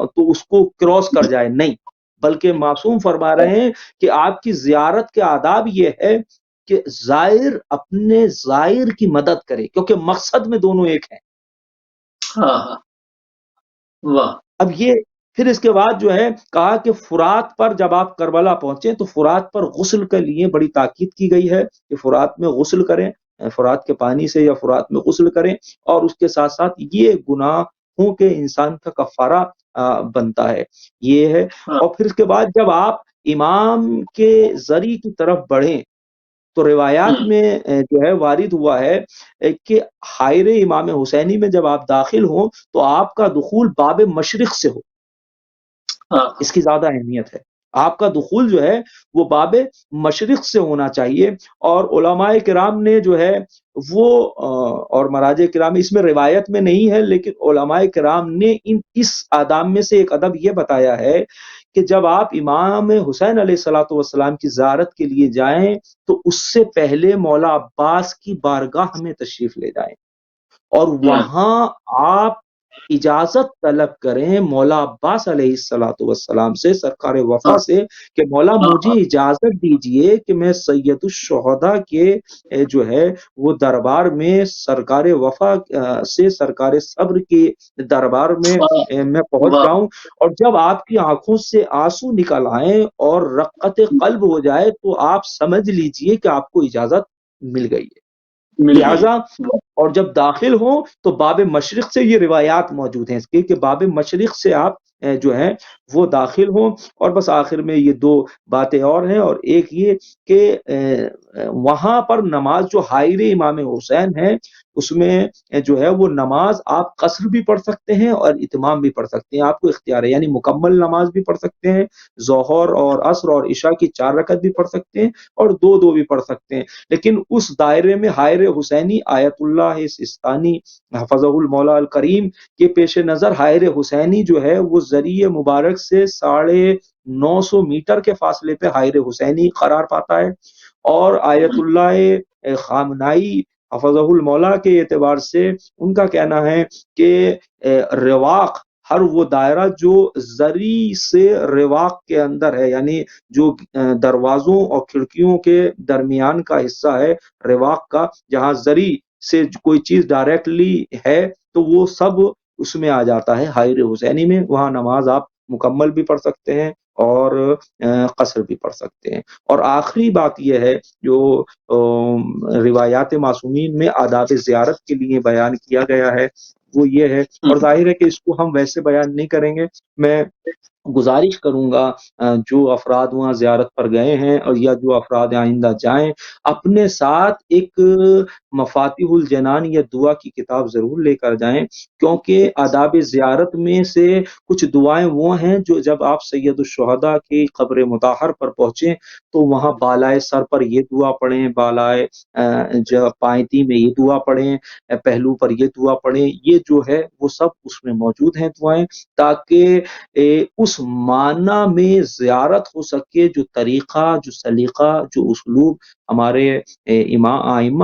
تو اس کو کراس کر جائے. نہیں، بلکہ معصوم فرما رہے ہیں کہ آپ کی زیارت کے آداب یہ ہے کہ زائر اپنے زائر کی مدد کرے، کیونکہ مقصد میں دونوں ایک ہیں. واہ اب یہ پھر اس کے بعد جو ہے کہا کہ فرات پر جب آپ کربلا پہنچے تو فرات پر غسل کے لیے بڑی تاکید کی گئی ہے کہ فرات میں غسل کریں، فرات کے پانی سے یا فرات میں غسل کریں. اور اس کے ساتھ ساتھ یہ گناہوں کے انسان کا کفارہ بنتا ہے. یہ ہے. اور پھر اس کے بعد جب آپ امام کے ذری کی طرف بڑھیں تو روایات میں جو ہے وارد ہوا ہے کہ حائر امام حسینی میں جب آپ داخل ہوں تو آپ کا دخول باب مشرق سے ہو. اس کی زیادہ اہمیت ہے. آپ کا دخول جو ہے وہ باب مشرق سے ہونا چاہیے۔ اور علماء کرام نے جو ہے وہ اور مراجع کرام، اس میں روایت میں نہیں ہے لیکن علماء کرام نے اس آداب میں سے ایک ادب یہ بتایا ہے کہ جب آپ امام حسین علیہ الصلوۃ والسلام کی زیارت کے لیے جائیں تو اس سے پہلے مولا عباس کی بارگاہ میں تشریف لے جائیں اور وہاں آپ اجازت طلب کریں مولا عباس علیہ الصلوۃ والسلام سے، سرکار وفا سے، کہ مولا مجھے اجازت دیجئے کہ میں سید الشہداء کے جو ہے وہ دربار میں سرکار وفا سے سرکار صبر کے دربار میں پہنچ جاؤں، اور جب آپ کی آنکھوں سے آنسو نکل آئیں اور رقت قلب ہو جائے تو آپ سمجھ لیجئے کہ آپ کو اجازت مل گئی ہے۔ لہذا اور جب داخل ہوں تو باب مشرق سے، یہ روایات موجود ہیں اس کے کہ باب مشرق سے آپ جو ہیں وہ داخل ہوں۔ اور بس آخر میں یہ دو باتیں اور ہیں، اور ایک یہ کہ وہاں پر نماز جو حائر امام حسین ہے اس میں جو ہے وہ نماز آپ قصر بھی پڑھ سکتے ہیں اور اتمام بھی پڑھ سکتے ہیں، آپ کو اختیار ہے، یعنی مکمل نماز بھی پڑھ سکتے ہیں، ظہر اور عصر اور عشاء کی 4 رکعت بھی پڑھ سکتے ہیں اور 2 بھی پڑھ سکتے ہیں، لیکن اس دائرے میں حائر حسینی آیت اللہ سستانی حفظہ المولا الکریم کے پیش نظر حائر حسینی جو ہے وہ ذریعہ مبارک سے 950 میٹر کے فاصلے پہ حائر حسینی قرار پاتا ہے، اور آیت اللہ خامنائی حفظہ المولا کے اعتبار سے ان کا کہنا ہے کہ رواق، ہر وہ دائرہ جو زری سے رواق کے اندر ہے، یعنی جو دروازوں اور کھڑکیوں کے درمیان کا حصہ ہے رواق کا، جہاں زری سے کوئی چیز ڈائریکٹلی ہے تو وہ سب اس میں آ جاتا ہے حائر حسینی میں، وہاں نماز آپ مکمل بھی پڑھ سکتے ہیں اور قصر بھی پڑھ سکتے ہیں۔ اور آخری بات یہ ہے جو روایات معصومین میں آداب زیارت کے لیے بیان کیا گیا ہے وہ یہ ہے، اور ظاہر ہے کہ اس کو ہم ویسے بیان نہیں کریں گے، میں گزارش کروں گا جو افراد وہاں زیارت پر گئے ہیں اور یا جو افراد آئندہ جائیں، اپنے ساتھ ایک مفاتیح الجنان یا دعا کی کتاب ضرور لے کر جائیں، کیونکہ آداب زیارت میں سے کچھ دعائیں وہ ہیں جو جب آپ سید الشہداء کی قبر مطہر پر پہنچیں تو وہاں بالائے سر پر یہ دعا پڑھیں، بالائے پائنتی میں یہ دعا پڑھیں، پہلو پر یہ دعا پڑھیں، یہ جو ہے وہ سب اس میں موجود ہیں دعائیں، تاکہ اس معنی میں زیارت ہو سکے جو طریقہ، جو سلیقہ، جو اسلوب ہمارے ائمہ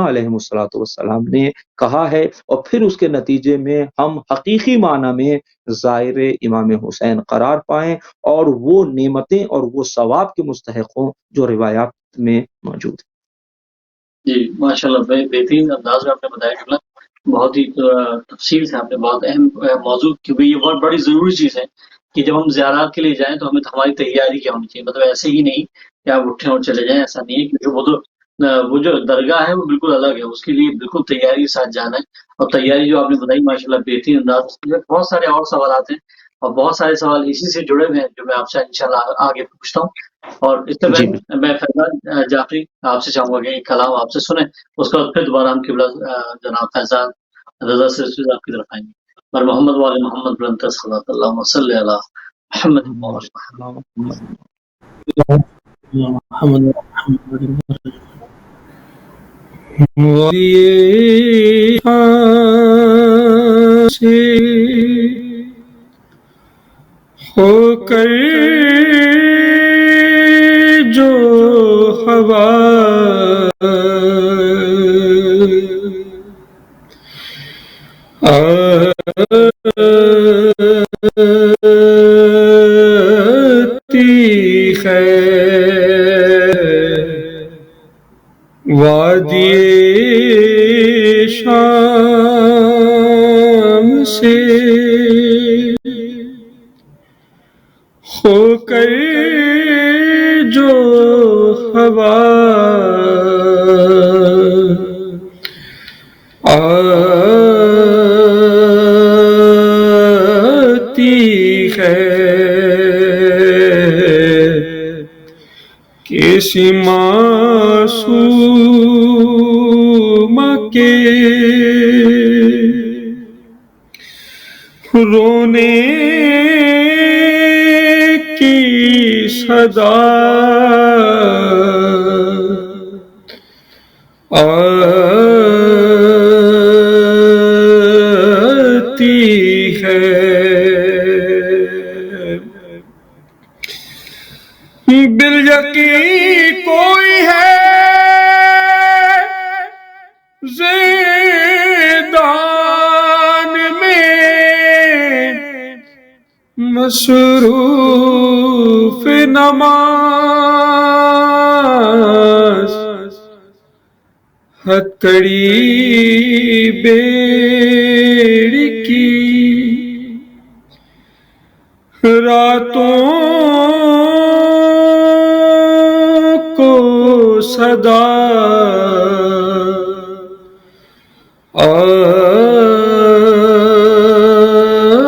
علیہ الصلوۃ والسلام نے کہا ہے، اور پھر اس کے نتیجے میں ہم حقیقی معنی میں زائر امام حسین قرار پائیں اور وہ نعمتیں اور وہ ثواب کے مستحق ہوں جو روایات میں موجود ہیں۔ جی ماشاءاللہ، بہترین انداز میں آپ نے بتایا، بہت ہی تفصیل سے آپ نے بہت اہم موضوع، کیونکہ یہ بہت بڑی ضروری چیز ہے کہ جب ہم زیارات کے لیے جائیں تو ہماری تیاری کیا ہونی چاہیے، مطلب ایسے ہی نہیں کہ آپ اٹھیں اور چلے جائیں، ایسا نہیں ہے، کیونکہ وہ جو درگاہ ہے وہ بالکل الگ ہے، اس کے لیے بالکل تیاری کے ساتھ جانا ہے، اور تیاری جو آپ نے بتائی ماشاءاللہ بہترین انداز میں۔ بہت سارے اور سوالات ہیں اور بہت سارے سوال اسی سے جڑے ہوئے ہیں جو میں آپ سے انشاءاللہ آگے پوچھتا ہوں، اور اس سے پہلے میں فیضان جعفری آپ سے چاہوں گا کہ ایک کلام آپ سے سنیں، اس کے بعد پھر دوبارہ ہم قبلہ جناب فیضان رضا سے آپ کی طرف آئیں گے۔ پر محمد وعلی محمد بلند صلوات اللہ صلی علی محمد سے ہو کر جو ہوا آتی ہے وادی شام سے ہو کر جو ہوا آتی ہے کسی معصوم کے رونے کی صدا آتی ہے، بالیقین کوئی ہے زندان میں مصروف نماز، ہتھڑی بیڑ کی راتوں کو صدا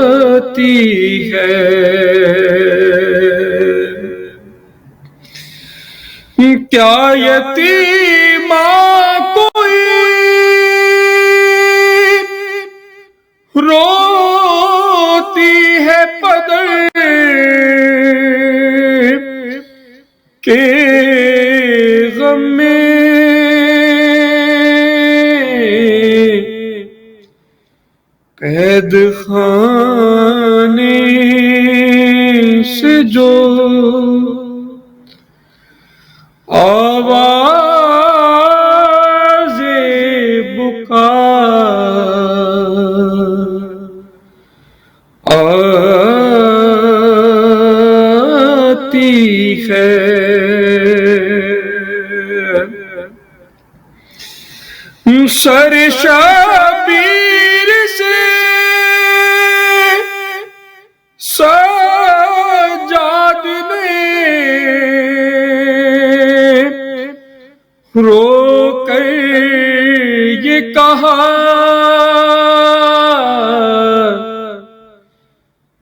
آتی ہے، کیا یتیمہ کوئی روتی ہے پدر کے غم میں، قید خانے سے جو آواز بکا آتی ہے، سر شبیر سے سجاد نے رو کر یہ کہا،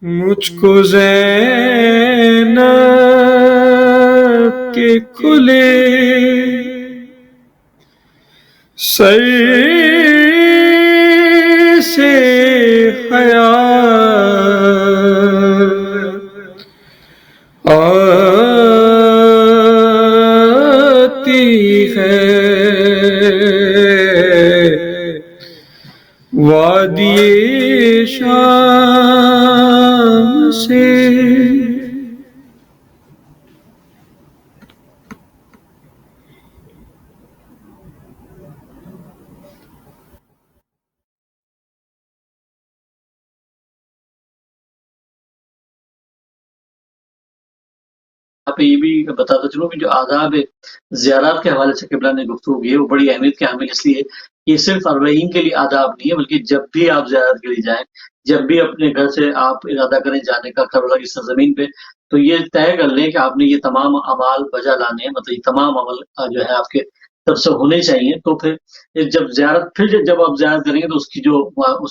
مجھ کو زینب کے کھلے سر سے خیال آتی ہے، وادی شام سے یہاں پہ یہ بھی بتاتا چلوں کہ جو آداب زیارات کے حوالے سے قبلہ نے گفتگو کی ہے وہ بڑی اہمیت کے حامل اس لیے ہے کہ یہ صرف اربعین کے لیے آداب نہیں ہے، بلکہ جب بھی آپ زیارت کے لیے جائیں، جب بھی اپنے گھر سے آپ ارادہ کریں جانے کا کربلا کی سرزمین پہ، تو یہ طے کر لیں کہ آپ نے یہ تمام اعمال بجا لانے ہیں، مطلب یہ تمام عمل جو ہے آپ کے طرف سے ہونے چاہیے، تو پھر جب جب آپ زیارت کریں گے تو اس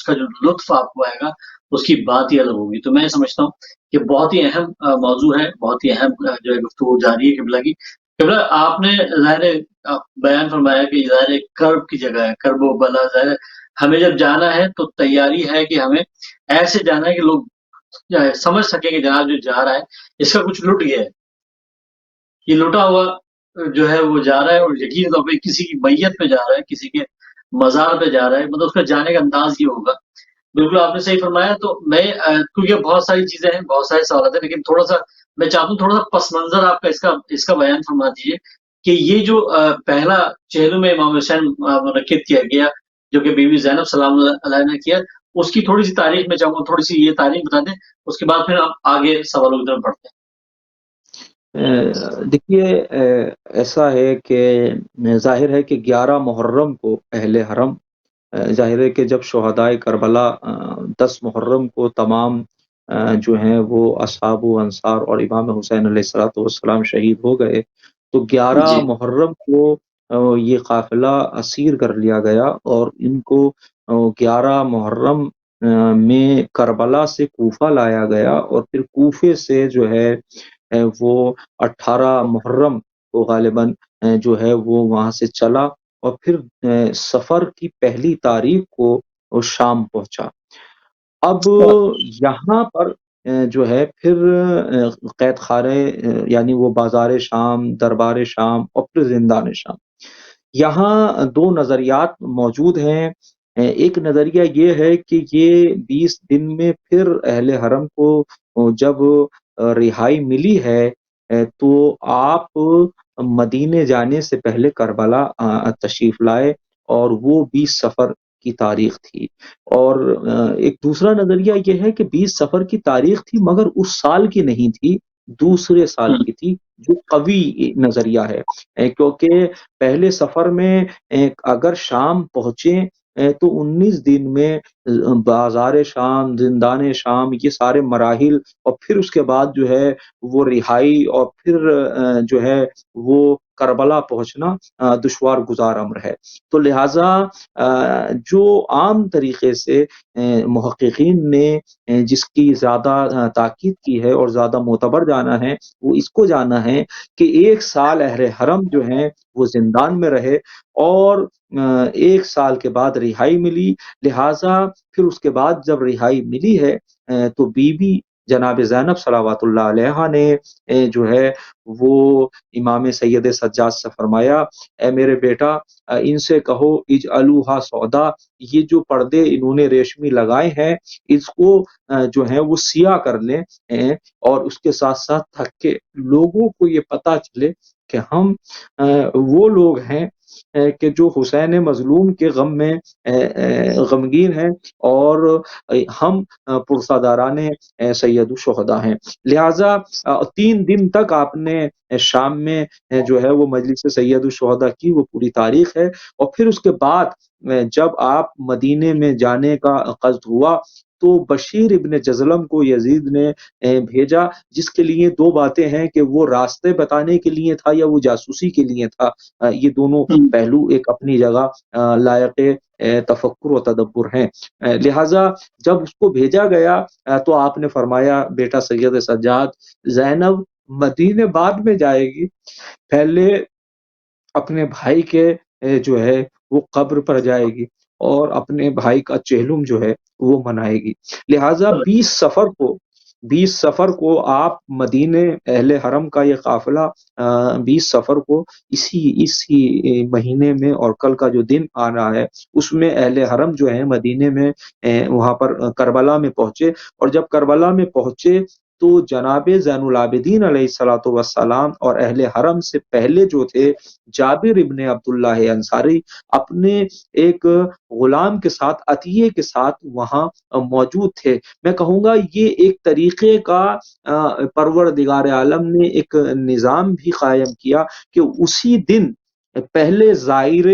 کا جو لطف آپ کو آئے گا اس کی بات ہی الگ ہوگی۔ تو میں سمجھتا ہوں کہ بہت ہی اہم موضوع ہے، بہت ہی اہم جو ہے گفتگو جاری ہے قبلہ کی۔ قبلہ آپ نے ظاہر بیان فرمایا کہ ظاہر کرب کی جگہ ہے، کرب و بلا، ظاہر ہمیں جب جانا ہے تو تیاری ہے کہ ہمیں ایسے جانا ہے کہ لوگ سمجھ سکیں کہ جناب جو جا رہا ہے اس کا کچھ لٹ گیا ہے، یہ لٹا ہوا جو ہے وہ جا رہا ہے، اور یقین طور پہ کسی کی میت پہ جا رہا ہے، کسی کے مزار پہ جا رہا ہے، مطلب اس کا جانے کا انداز یہ ہوگا۔ بالکل آپ نے صحیح فرمایا۔ تو میں کیونکہ بہت ساری چیزیں ہیں، بہت سارے سوالات ہیں، لیکن تھوڑا سا میں چاہتا ہوں تھوڑا سا پس منظر آپ کا اس کا بیان فرما دیجیے کہ یہ جو پہلا چہلم میں امام حسین منعقد کیا گیا جو کہ بی بی زینب سلام اللہ علیہ نے کیا، اس کی تھوڑی سی تاریخ میں چاہوں گا، تھوڑی سی یہ تاریخ بتا دیں، اس کے بعد پھر ہم آگے سوالوں کی طرف بڑھتے ہیں۔ دیکھیے، ایسا ہے کہ ظاہر ہے کہ 11 محرم کو اہل حرم، ظاہر ہے کہ جب شہدائے کربلا 10 محرم کو تمام جو ہیں وہ اصحاب و انصار اور امام حسین علیہ الصلوۃ والسلام شہید ہو گئے، تو 11 جی محرم کو یہ قافلہ اسیر کر لیا گیا اور ان کو 11 محرم میں کربلا سے کوفہ لایا گیا، اور پھر کوفے سے جو ہے وہ 18 محرم کو غالباً جو ہے وہ وہاں سے چلا، اور پھر سفر کی پہلی تاریخ کو وہ شام پہنچا۔ اب یہاں پر جو ہے پھر قید خانے یعنی وہ بازار شام، دربار شام اور پھر زندان شام. یہاں دو نظریات موجود ہیں. ایک نظریہ یہ ہے کہ یہ 20 دن میں پھر اہل حرم کو جب رہائی ملی ہے تو آپ مدینے جانے سے پہلے کربلا تشریف لائے اور وہ 20 صفر کی تاریخ تھی. اور ایک دوسرا نظریہ یہ ہے کہ 20 صفر کی تاریخ تھی مگر اس سال کی نہیں تھی، دوسرے سال کی تھی، جو قوی نظریہ ہے. کیونکہ پہلے سفر میں اگر شام پہنچے تو 19 دن میں بازار شام، زندان شام، یہ سارے مراحل، اور پھر اس کے بعد جو ہے وہ رہائی، اور پھر جو ہے وہ کربلا پہنچنا دشوار گزار امر ہے. تو لہٰذا جو عام طریقے سے محققین نے جس کی زیادہ تاکید کی ہے اور زیادہ معتبر جانا ہے وہ اس کو جانا ہے کہ 1 سال اہل حرم جو ہیں وہ زندان میں رہے اور 1 سال کے بعد رہائی ملی. لہٰذا پھر اس کے بعد جب رہائی ملی ہے تو بی بی جناب زینب صلوات اللہ علیہا نے جو ہے وہ امام سید سجاد سے فرمایا، اے میرے بیٹا ان سے کہو اجعلوہا سودا، یہ جو پردے انہوں نے ریشمی لگائے ہیں اس کو جو ہے وہ سیاہ کر لیں، اور اس کے ساتھ ساتھ تاکہ لوگوں کو یہ پتہ چلے کہ ہم وہ لوگ ہیں کہ جو حسین مظلوم کے غم میں غمگین ہیں اور ہم پرساداران سید الشہداء ہیں. لہٰذا 3 دن تک آپ نے شام میں جو ہے وہ مجلس سید الشہداء کی وہ پوری تاریخ ہے. اور پھر اس کے بعد جب آپ مدینے میں جانے کا قصد ہوا تو بشیر ابن جزلم کو یزید نے بھیجا، جس کے لیے 2 باتیں ہیں کہ وہ راستے بتانے کے لیے تھا یا وہ جاسوسی کے لیے تھا. یہ دونوں پہلو ایک اپنی جگہ لائق تفکر و تدبر ہیں. لہٰذا جب اس کو بھیجا گیا تو آپ نے فرمایا، بیٹا سید سجاد، زینب مدینے بعد میں جائے گی، پہلے اپنے بھائی کے جو ہے وہ قبر پر جائے گی اور اپنے بھائی کا چہلم جو ہے وہ منائے گی. لہٰذا 20 سفر کو آپ مدینے اہل حرم کا یہ قافلہ 20 سفر کو اسی مہینے میں اور کل کا جو دن آ رہا ہے اس میں اہل حرم جو ہے مدینے میں وہاں پر کربلا میں پہنچے. اور جب کربلا میں پہنچے تو جناب زین العابدین علیہ الصلوۃ والسلام اور اہل حرم سے پہلے جو تھے جابر ابن عبداللہ انصاری اپنے ایک غلام کے ساتھ، عطیے کے ساتھ وہاں موجود تھے. میں کہوں گا یہ ایک طریقے کا پروردگار عالم نے ایک نظام بھی قائم کیا کہ اسی دن پہلے زائر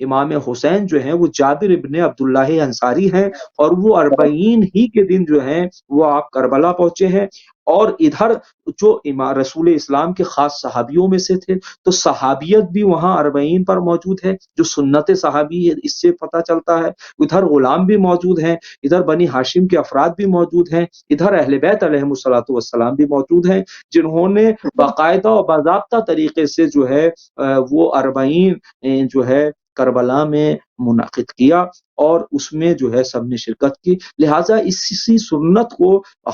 امام حسین جو ہیں وہ جابر ابن عبداللہ انصاری ہیں اور وہ 40 ہی کے دن جو ہیں وہ آپ کربلا پہنچے ہیں. اور ادھر جو رسول اسلام کے خاص صحابیوں میں سے تھے تو صحابیت بھی وہاں 40 پر موجود ہے، جو سنت صحابی ہے اس سے پتہ چلتا ہے. ادھر غلام بھی موجود ہیں، ادھر بنی ہاشم کے افراد بھی موجود ہیں، ادھر اہل بیت علیہم الصلوۃ والسلام بھی موجود ہیں جنہوں نے باقاعدہ و باضابطہ طریقے سے جو ہے وہ 40 جو ہے کربلا میں منعقد کیا اور اس میں جو ہے سب نے شرکت کی. لہٰذا اسی سنت کو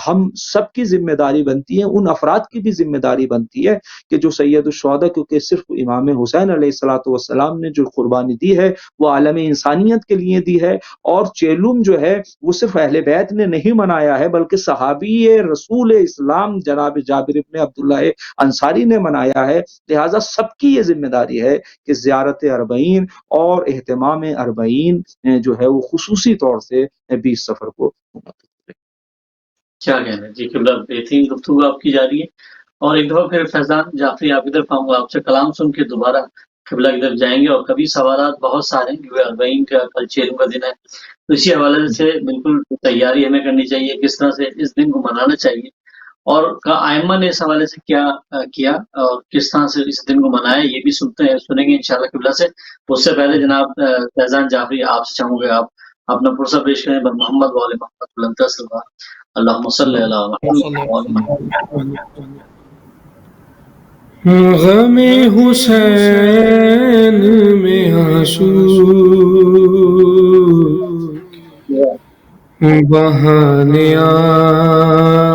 ہم سب کی ذمہ داری بنتی ہے، ان افراد کی بھی ذمہ داری بنتی ہے کہ جو سید الشہداء، کیونکہ صرف امام حسین علیہ الصلوۃ والسلام نے جو قربانی دی ہے وہ عالم انسانیت کے لیے دی ہے، اور چیلم جو ہے وہ صرف اہل بیت نے نہیں منایا ہے بلکہ صحابی رسول اسلام جناب جابر ابن عبداللہ انصاری نے منایا ہے. لہٰذا سب کی یہ ذمہ داری ہے کہ زیارت 40 اور اہتمام 40 جو ہے وہ خصوصی طور سے 20 سفر کو منعقد کرے. کیا کہنا ہے جی قبلہ، بہترین گفتگو آپ کی جا رہی ہے. اور ایک دفعہ پھر فیضان جعفری آپ ادھر پاؤں گا، آپ سے کلام سن کے دوبارہ قبلہ کی طرف جائیں گے. اور کبھی سوالات بہت سارے ہیں کیونکہ 40 کا کل 6 کا دن ہے، تو اسی حوالے سے بالکل تیاری ہمیں کرنی چاہیے کس طرح سے اس دن کو منانا چاہیے، اور ائمہ نے اس حوالے سے کیا کیا اور کس طرح سے اس دن کو منایا، یہ بھی سنیں گے انشاءاللہ قبلہ سے. اس سے پہلے جناب فیضان جعفری آپ سے چاہوں گے آپ اپنا پرسہ پیش کریں بر محمد وآل محمد اللہم صلی علی محمد. غم حسین میں آنسو بہانے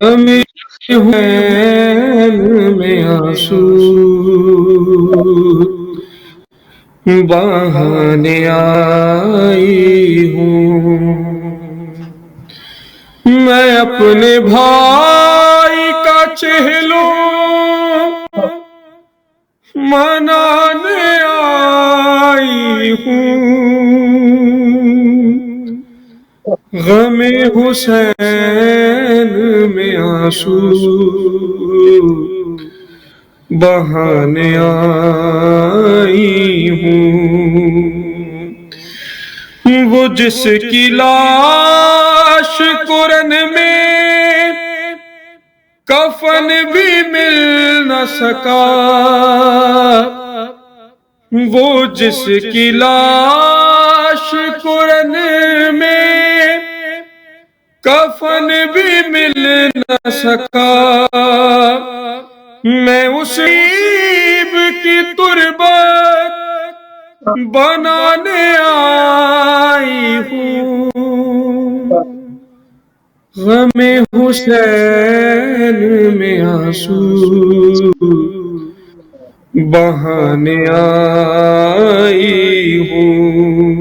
غم حسین میں آنسو بہانے آئی ہوں میں اپنے بھائی کا چہلو منانے آئی ہوں غم حسین میں آنسو بہانے آئی ہوں وہ جس کی لاش قرن میں کفن بھی مل نہ سکا وہ جس کی لاش قرن میں کفن بھی مل نہ سکا میں اس عیب کی تربت بنانے آئی ہوں غم حسین میں آنسو بہانے آئی ہوں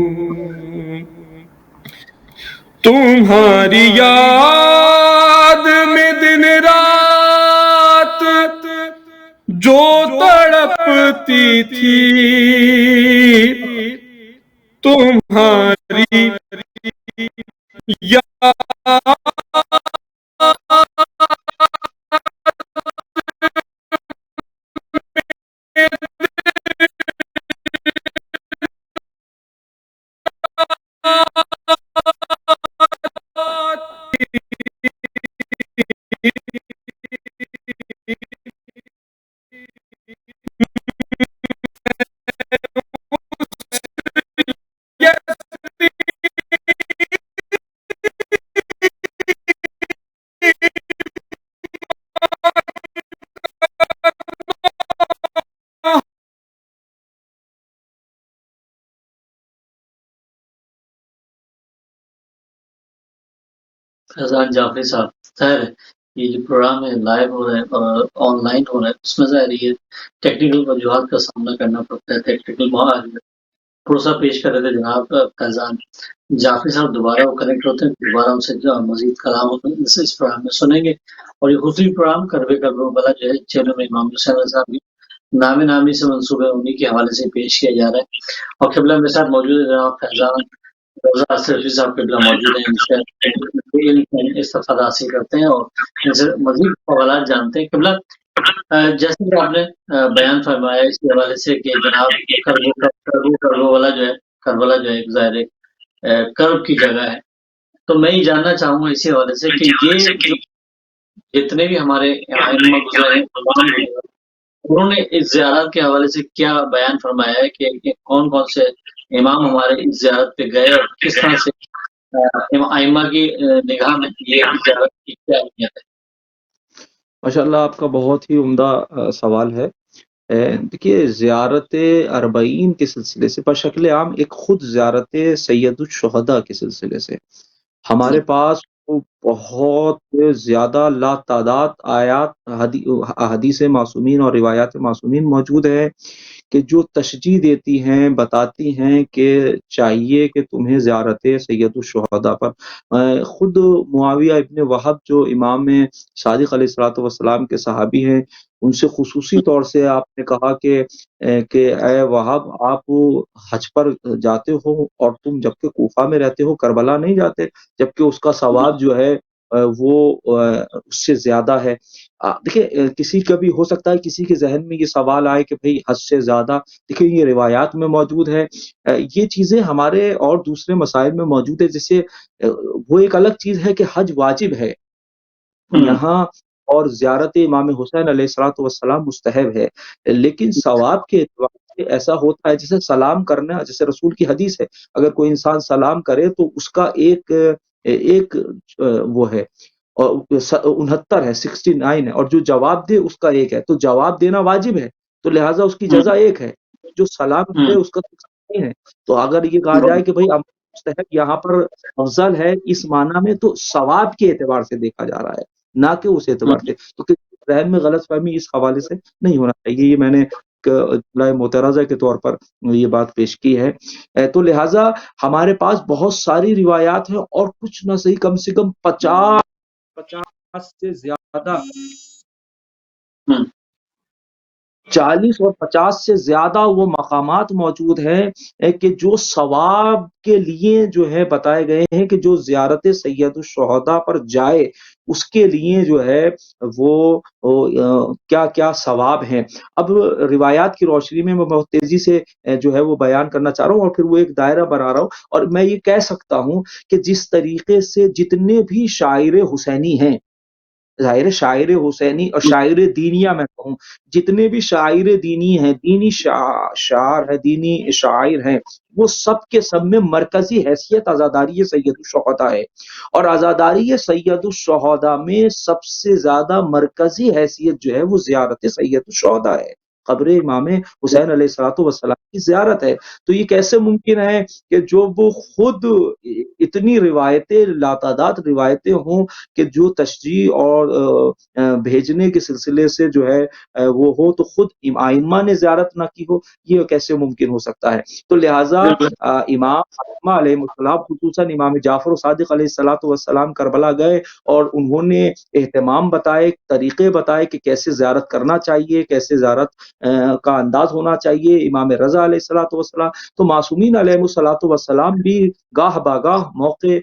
تمہاری یاد میں دن رات جو تڑپتی تھی تمہاری یاد فیضان جعفری صاحب، ظاہر ہے یہ جو پروگرام ہے لائیو ہو رہا ہے اور آن لائن ہو رہا ہے، اس میں ظاہر ہے یہ ٹیکنیکل وجوہات کا سامنا کرنا پڑتا ہے. ٹیکنیکل پروسا پیش کر رہے تھے جناب فیضان جعفری صاحب، دوبارہ وہ کنیکٹ ہوتے ہیں، دوبارہ ان سے مزید کلام ہوتے ہیں اس پروگرام میں سنیں گے. اور یہ خصوصی پروگرام کروے بلا جو ہے چینل میں امام حسین صاحب بھی نامی سے منصوبے انہیں کے حوالے سے پیش کیا جا رہا ہے. اور قبلہ میرے ساتھ موجود ہے جناب فیضان صاحب قبلہ موجود ہیں، ان سے استفادہ حاصل کرتے ہیں اور ان سے مزید سوالات جانتے ہیں. قبلہ جیسے کہ آپ نے بیان فرمایا اس کے حوالے سے کہ جناب کربلا جو ہے ایک ظاہر کرب کی جگہ ہے، تو میں یہ جاننا چاہوں گا اسی حوالے سے کہ یہ جتنے بھی ہمارے ائمہ گزرے ہیں انہوں نے اس زیارت کے حوالے سے کیا بیان فرمایا ہے کہ کون کون سے امام ہمارے اس زیارت پہ گئے اور کس طرح سے ائمہ کی نگاہ میں یہ زیارت کی کیا اہمیت ہے؟ ماشاءاللہ آپ کا بہت ہی عمدہ سوال ہے. دیکھیے زیارت اربعین کے سلسلے سے بشکل عام ایک خود زیارت سید الشہداء کے سلسلے سے ہمارے پاس بہت زیادہ لا تعداد آیات حدیث معصومین اور روایات معصومین موجود ہے کہ جو تشجیع دیتی ہیں، بتاتی ہیں کہ چاہیے کہ تمہیں زیارت سید الشہداء پر. خود معاویہ ابن وہب جو امام صادق علیہ الصلوۃ والسلام کے صحابی ہیں، ان سے خصوصی طور سے آپ نے کہا کہ اے وہب آپ حج پر جاتے ہو اور تم جبکہ کوفہ میں رہتے ہو کربلا نہیں جاتے، جبکہ اس کا ثواب جو ہے وہ اس سے زیادہ ہے. دیکھیں کسی کا بھی ہو سکتا ہے کسی کے ذہن میں یہ سوال آئے کہ بھئی حج سے زیادہ، دیکھیں یہ روایات میں موجود ہے. یہ چیزیں ہمارے اور دوسرے مسائل میں موجود ہے، جیسے وہ ایک الگ چیز ہے کہ حج واجب ہے یہاں اور زیارت امام حسین علیہ الصلوۃ والسلام مستحب ہے، لیکن ثواب کے اعتبار سے ایسا ہوتا ہے جیسے سلام کرنا، جیسے رسول کی حدیث ہے اگر کوئی انسان سلام کرے تو اس کا ایک وہ ہے 69 ہے 69 ہے، اور جو جواب دے اس کا ایک ہے، تو جواب دینا واجب ہے تو لہٰذا اس کی جزا ایک ہے. جو سلام کرے اس کا نہیں ہے. تو اگر یہ کہا جائے کہ بھائی مستحب یہاں پر افضل ہے اس معنی میں، تو ثواب کے اعتبار سے دیکھا جا رہا ہے، نہ کہ اس اعتبار سے. تو ذہن میں غلط فہمی اس حوالے سے نہیں ہونا چاہیے. یہ میں نے مترازہ کے طور پر یہ بات پیش کی ہے. تو لہٰذا ہمارے پاس بہت ساری روایات ہیں، اور کچھ نہ صحیح کم سے کم 50 سے زیادہ 40 اور 50 سے زیادہ وہ مقامات موجود ہیں کہ جو ثواب کے لیے جو ہے بتائے گئے ہیں کہ جو زیارت سید الشہداء پر جائے اس کے لیے جو ہے وہ کیا کیا ثواب ہیں. اب روایات کی روشنی میں بہت تیزی سے جو ہے وہ بیان کرنا چاہ رہا ہوں، اور پھر وہ ایک دائرہ بنا رہا ہوں. اور میں یہ کہہ سکتا ہوں کہ جس طریقے سے جتنے بھی شاعر حسینی ہیں، ظاہر شاعر حسینی اور شاعر دینیہ میں کہوں، جتنے بھی شاعر دینی ہیں، دینی شاعر ہے، دینی شاعر ہیں، وہ سب کے سب میں مرکزی حیثیت عزاداری سید الشہداء ہے. اور عزاداری سید الشہداء میں سب سے زیادہ مرکزی حیثیت جو ہے وہ زیارت سید الشہداء ہے، قبر امام حسین علیہ الصلوۃ والسلام کی زیارت ہے. تو یہ کیسے ممکن ہے کہ جو وہ خود اتنی روایتیں، لاتعداد روایتیں ہوں کہ جو تشریح اور بھیجنے کے سلسلے سے جو ہے وہ ہو، تو خود ائمہ نے زیارت نہ کی ہو؟ یہ کیسے ممکن ہو سکتا ہے؟ تو لہٰذا امام ائمہ علیہ السلام، خصوصاً امام جعفر صادق علیہ الصلوۃ والسلام کربلا گئے، اور انہوں نے اہتمام بتائے، طریقے بتائے کہ کیسے زیارت کرنا چاہیے، کیسے زیارت کا انداز ہونا چاہیے. امام رضا علیہ الصلوۃ والسلام، تو معصومین علیہ الصلوۃ والسلام بھی گاہ باگاہ موقع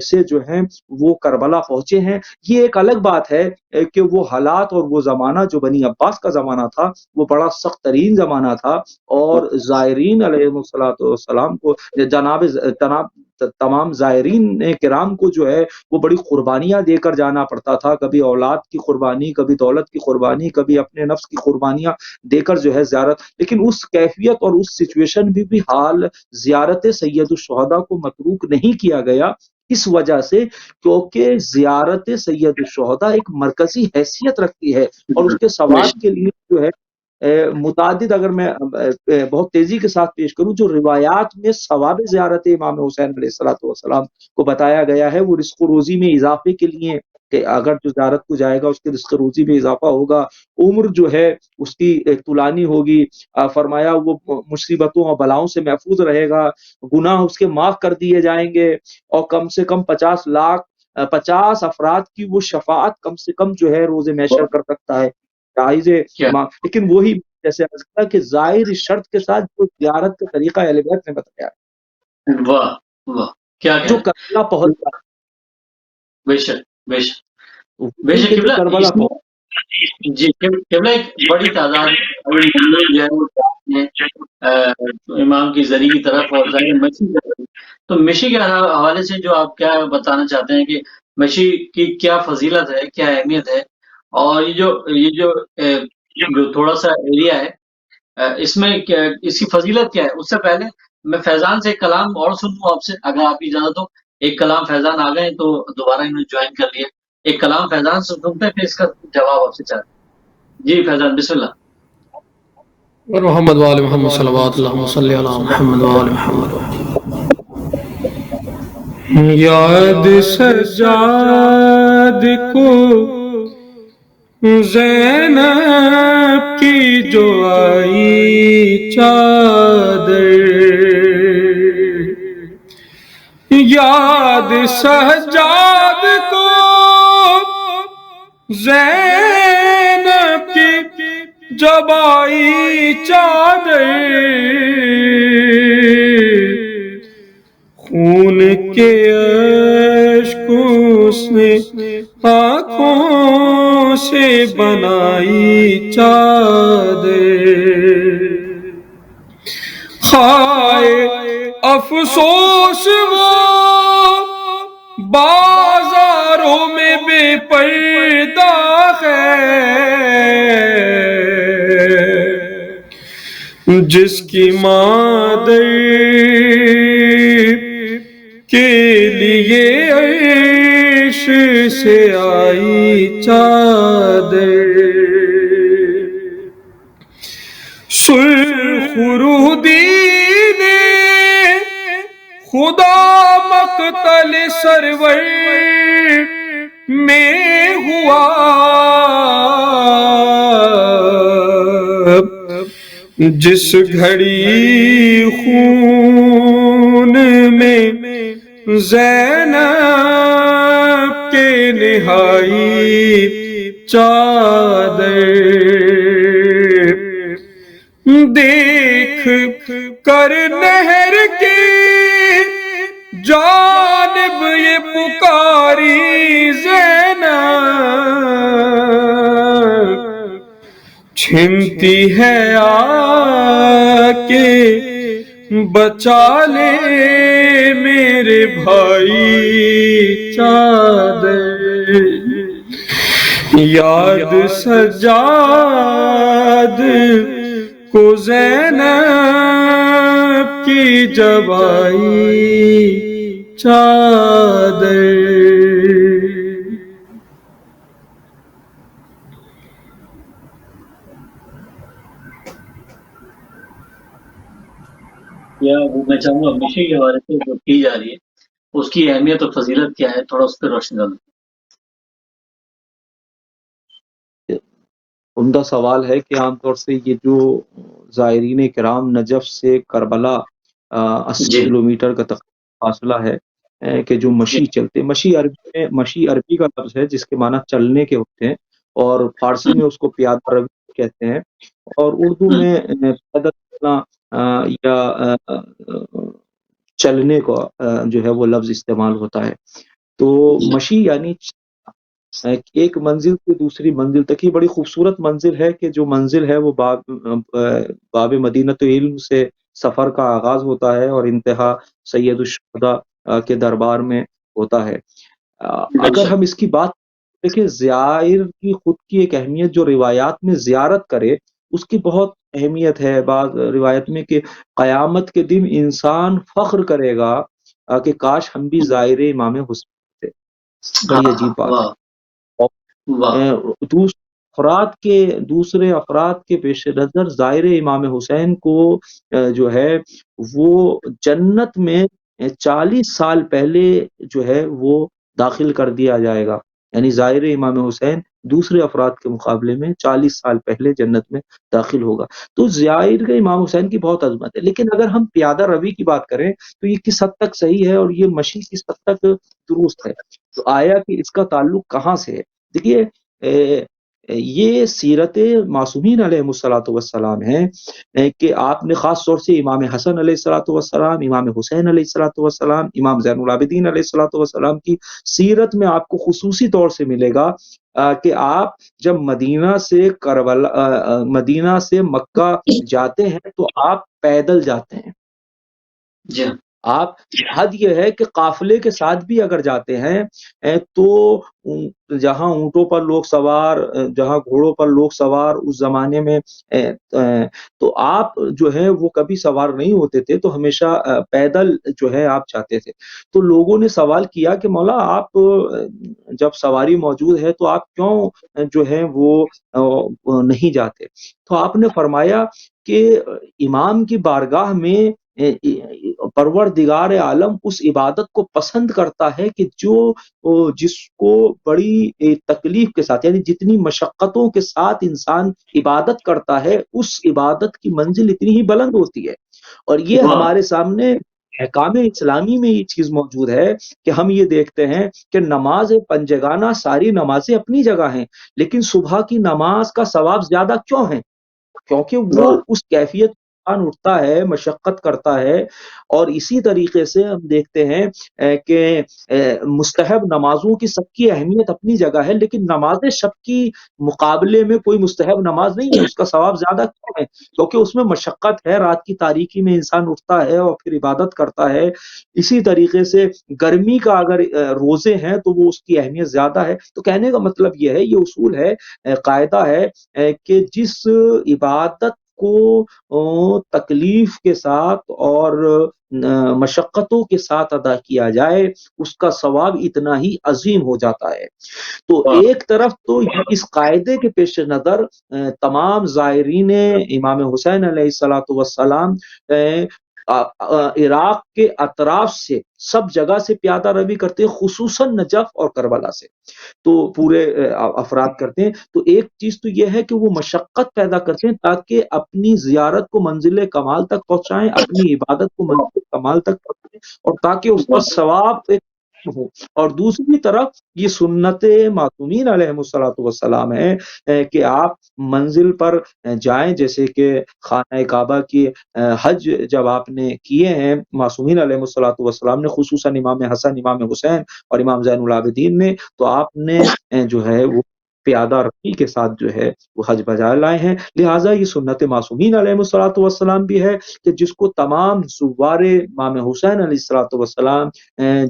سے جو ہیں وہ کربلا پہنچے ہیں. یہ ایک الگ بات ہے کہ وہ حالات اور وہ زمانہ جو بنی عباس کا زمانہ تھا وہ بڑا سخت ترین زمانہ تھا، اور زائرین علیہ السلام کو تمام زائرین کرام کو جو ہے وہ بڑی قربانیاں دے کر جانا پڑتا تھا، کبھی اولاد کی قربانی، کبھی دولت کی قربانی، کبھی اپنے نفس کی قربانیاں دے کر جو ہے زیارت. لیکن اس کیفیت اور اس سچویشن بھی حال زیارت سید الشہداء کو متروک نہیں کیا گیا، اس وجہ سے کیونکہ زیارت سید الشہداء ایک مرکزی حیثیت رکھتی ہے، اور اس کے ثواب کے لیے جو ہے متعدد، اگر میں بہت تیزی کے ساتھ پیش کروں، جو روایات میں ثواب زیارت امام حسین علیہ الصلوۃ والسلام کو بتایا گیا ہے وہ رزق و روزی میں اضافے کے لیے، کہ اگر جو زیارت کو جائے گا اس کے رزق و روزی میں اضافہ ہوگا، عمر جو ہے اس کی طولانی ہوگی، فرمایا وہ مصیبتوں اور بلاؤں سے محفوظ رہے گا، گناہ اس کے معاف کر دیے جائیں گے، اور کم سے کم 50 افراد کی وہ شفاعت کم سے کم جو ہے روز محشر کر سکتا ہے. لیکن وہی جیسے کہ ظاہر شرط کے ساتھ جو زیارت کا طریقہ اہل بیت نے بتایا، واہ واہ کیا جو کربلا پہنچ جاتا، بے شک بے شک بے شک کربلا جی قبلہ ایک بڑی تعداد جو ہے امام کی ذریعے کی طرف اور ظاہر مشی کی طرف. تو مشی کے حوالے سے جو آپ کیا بتانا چاہتے ہیں کہ مشی کی کیا فضیلت ہے، کیا اہمیت ہے، اور یہ جو تھوڑا سا ایریا ہے اس میں اس کی فضیلت کیا ہے؟ اس سے پہلے میں فیضان سے ایک کلام اور سنوں آپ سے، اگر آپ اجازت ہو. ایک کلام فیضان آ گئے تو دوبارہ انہوں نے جوائن کر لیا. ایک کلام فیضان سے سنتے ہیں، پھر اس کا جواب آپ سے چاہتے ہیں. جی فیضان بسم اللہ. محمد وآل محمد صلوات اللہ صلی علی محمد وآل محمد. یاد سجاد کو زینب کی جو آئی چادر، یاد سجاد کو زینب کی جب آئی چادر، خون کے اشکوں سے آنکھوں سے بنائی چادر، خائے افسوس وہ بازاروں میں بے پردہ ہے، جس کی مادر کے لیے عرش سے آئی چادر، سرخ رودی نے خدا مقتل سرور میں ہوا، جس گھڑی خون میں زینب کے نہائی چادر، دیکھ کر نہر کی جانب یہ پکاری زینب، چھنتی ہے آ کے بچا لے میرے بھائی چادر، یاد سجاد کو زینب کی جب آئی چادر۔ یا وہ میں چاہوں گا مشی کے حوالے سے جو کی جا رہی ہے اس کی اہمیت اور فضیلت کیا ہے، تھوڑا اس پہ روشنی ڈالیں۔ عمدہ سوال ہے کہ عام طور سے یہ جو زائرین کرام نجف سے کربلا 80 کلومیٹر کا فاصلہ ہے کہ جو مشی چلتے، مشی عربی کا لفظ ہے جس کے معنی چلنے کے ہوتے ہیں، اور فارسی میں اس کو پیادہ روی کہتے ہیں، اور اردو میں پیدل چلنا یا چلنے کو جو ہے وہ لفظ استعمال ہوتا ہے۔ تو مشی یعنی ایک منزل سے دوسری منزل تک، ہی بڑی خوبصورت منزل ہے کہ جو منزل ہے وہ باب مدینۃ علم سے سفر کا آغاز ہوتا ہے اور انتہا سید الشہداء کے دربار میں ہوتا ہے۔ اگر ہم اس کی بات دیکھیں، زائر کی خود کی ایک اہمیت جو روایات میں زیارت کرے اس کی بہت اہمیت ہے۔ بعض روایت میں کہ قیامت کے دن انسان فخر کرے گا کہ کاش ہم بھی زائر امام حسین تھے۔ بڑی عجیب بات ہے۔ دوسرے افراد کے پیش نظر زائر امام حسین کو جو ہے وہ جنت میں 40 سال پہلے جو ہے وہ داخل کر دیا جائے گا، یعنی زائر امام حسین دوسرے افراد کے مقابلے میں 40 سال پہلے جنت میں داخل ہوگا۔ تو زائر امام حسین کی بہت عظمت ہے۔ لیکن اگر ہم پیادہ روی کی بات کریں تو یہ کس حد تک صحیح ہے اور یہ مشی کس حد تک درست ہے، تو آیا کہ اس کا تعلق کہاں سے ہے؟ دیکھیے، یہ سیرت معصومین علیہ الصلوۃ والسلام ہے کہ آپ نے خاص طور سے امام حسن علیہ الصلوۃ والسلام، امام حسین علیہ الصلوۃ والسلام، امام زین العابدین علیہ الصلوۃ والسلام کی سیرت میں آپ کو خصوصی طور سے ملے گا کہ آپ جب مدینہ سے مکہ جاتے ہیں تو آپ پیدل جاتے ہیں۔ جی، آپ حد یہ ہے کہ قافلے کے ساتھ بھی اگر جاتے ہیں تو جہاں اونٹوں پر لوگ سوار، جہاں گھوڑوں پر لوگ سوار اس زمانے میں، تو آپ جو ہے وہ کبھی سوار نہیں ہوتے تھے، تو ہمیشہ پیدل جو ہے آپ جاتے تھے۔ تو لوگوں نے سوال کیا کہ مولا آپ جب سواری موجود ہے تو آپ کیوں جو ہے وہ نہیں جاتے؟ تو آپ نے فرمایا کہ امام کی بارگاہ میں پروردگار عالم اس عبادت کو پسند کرتا ہے کہ جس کو بڑی تکلیف کے ساتھ، یعنی جتنی مشقتوں کے ساتھ انسان عبادت کرتا ہے اس عبادت کی منزل اتنی ہی بلند ہوتی ہے۔ اور یہ ہمارے سامنے احکام اسلامی میں یہ چیز موجود ہے کہ ہم یہ دیکھتے ہیں کہ نماز پنجگانہ ساری نمازیں اپنی جگہ ہیں، لیکن صبح کی نماز کا ثواب زیادہ کیوں ہے؟ کیونکہ وہ اس کیفیت اٹھتا ہے، مشقت کرتا ہے۔ اور اسی طریقے سے ہم دیکھتے ہیں کہ مستحب نمازوں کی سب کی اہمیت اپنی جگہ ہے، لیکن نماز شب کی مقابلے میں کوئی مستحب نماز نہیں ہے، اس کا ثواب زیادہ کیوں ہے؟ کیونکہ اس میں مشقت ہے، رات کی تاریکی میں انسان اٹھتا ہے اور پھر عبادت کرتا ہے۔ اسی طریقے سے گرمی کا اگر روزے ہیں تو وہ اس کی اہمیت زیادہ ہے۔ تو کہنے کا مطلب یہ ہے، یہ اصول ہے، قاعدہ ہے کہ جس عبادت کو تکلیف کے ساتھ اور مشقتوں کے ساتھ ادا کیا جائے اس کا ثواب اتنا ہی عظیم ہو جاتا ہے۔ تو ایک طرف تو اس قاعدے کے پیش نظر تمام زائرین امام حسین علیہ الصلوۃ والسلام عراق کے اطراف سے سب جگہ سے پیادہ روی کرتے ہیں، خصوصاً نجف اور کربلا سے تو پورے افراد کرتے ہیں۔ تو ایک چیز تو یہ ہے کہ وہ مشقت پیدا کرتے ہیں تاکہ اپنی زیارت کو منزل کمال تک پہنچائیں، اپنی عبادت کو منزل کمال تک پہنچائیں، اور تاکہ اس کا ثواب ہو۔ اور دوسری طرف یہ سنت معصومین علیہ الصلوۃ والسلام ہے کہ آپ منزل پر جائیں، جیسے کہ خانہ کعبہ کی حج جب آپ نے کیے ہیں معصومین علیہ الصلوۃ والسلام نے، خصوصاً امام حسن، امام حسین اور امام زین العابدین نے، تو آپ نے جو ہے وہ پیادہ روی کے ساتھ جو ہے وہ حج بجا لائے ہیں۔ لہٰذا یہ سنت معصومین علیہ الصلوۃ والسلام بھی ہے کہ جس کو تمام زوار امام حسین علیہ الصلوۃ والسلام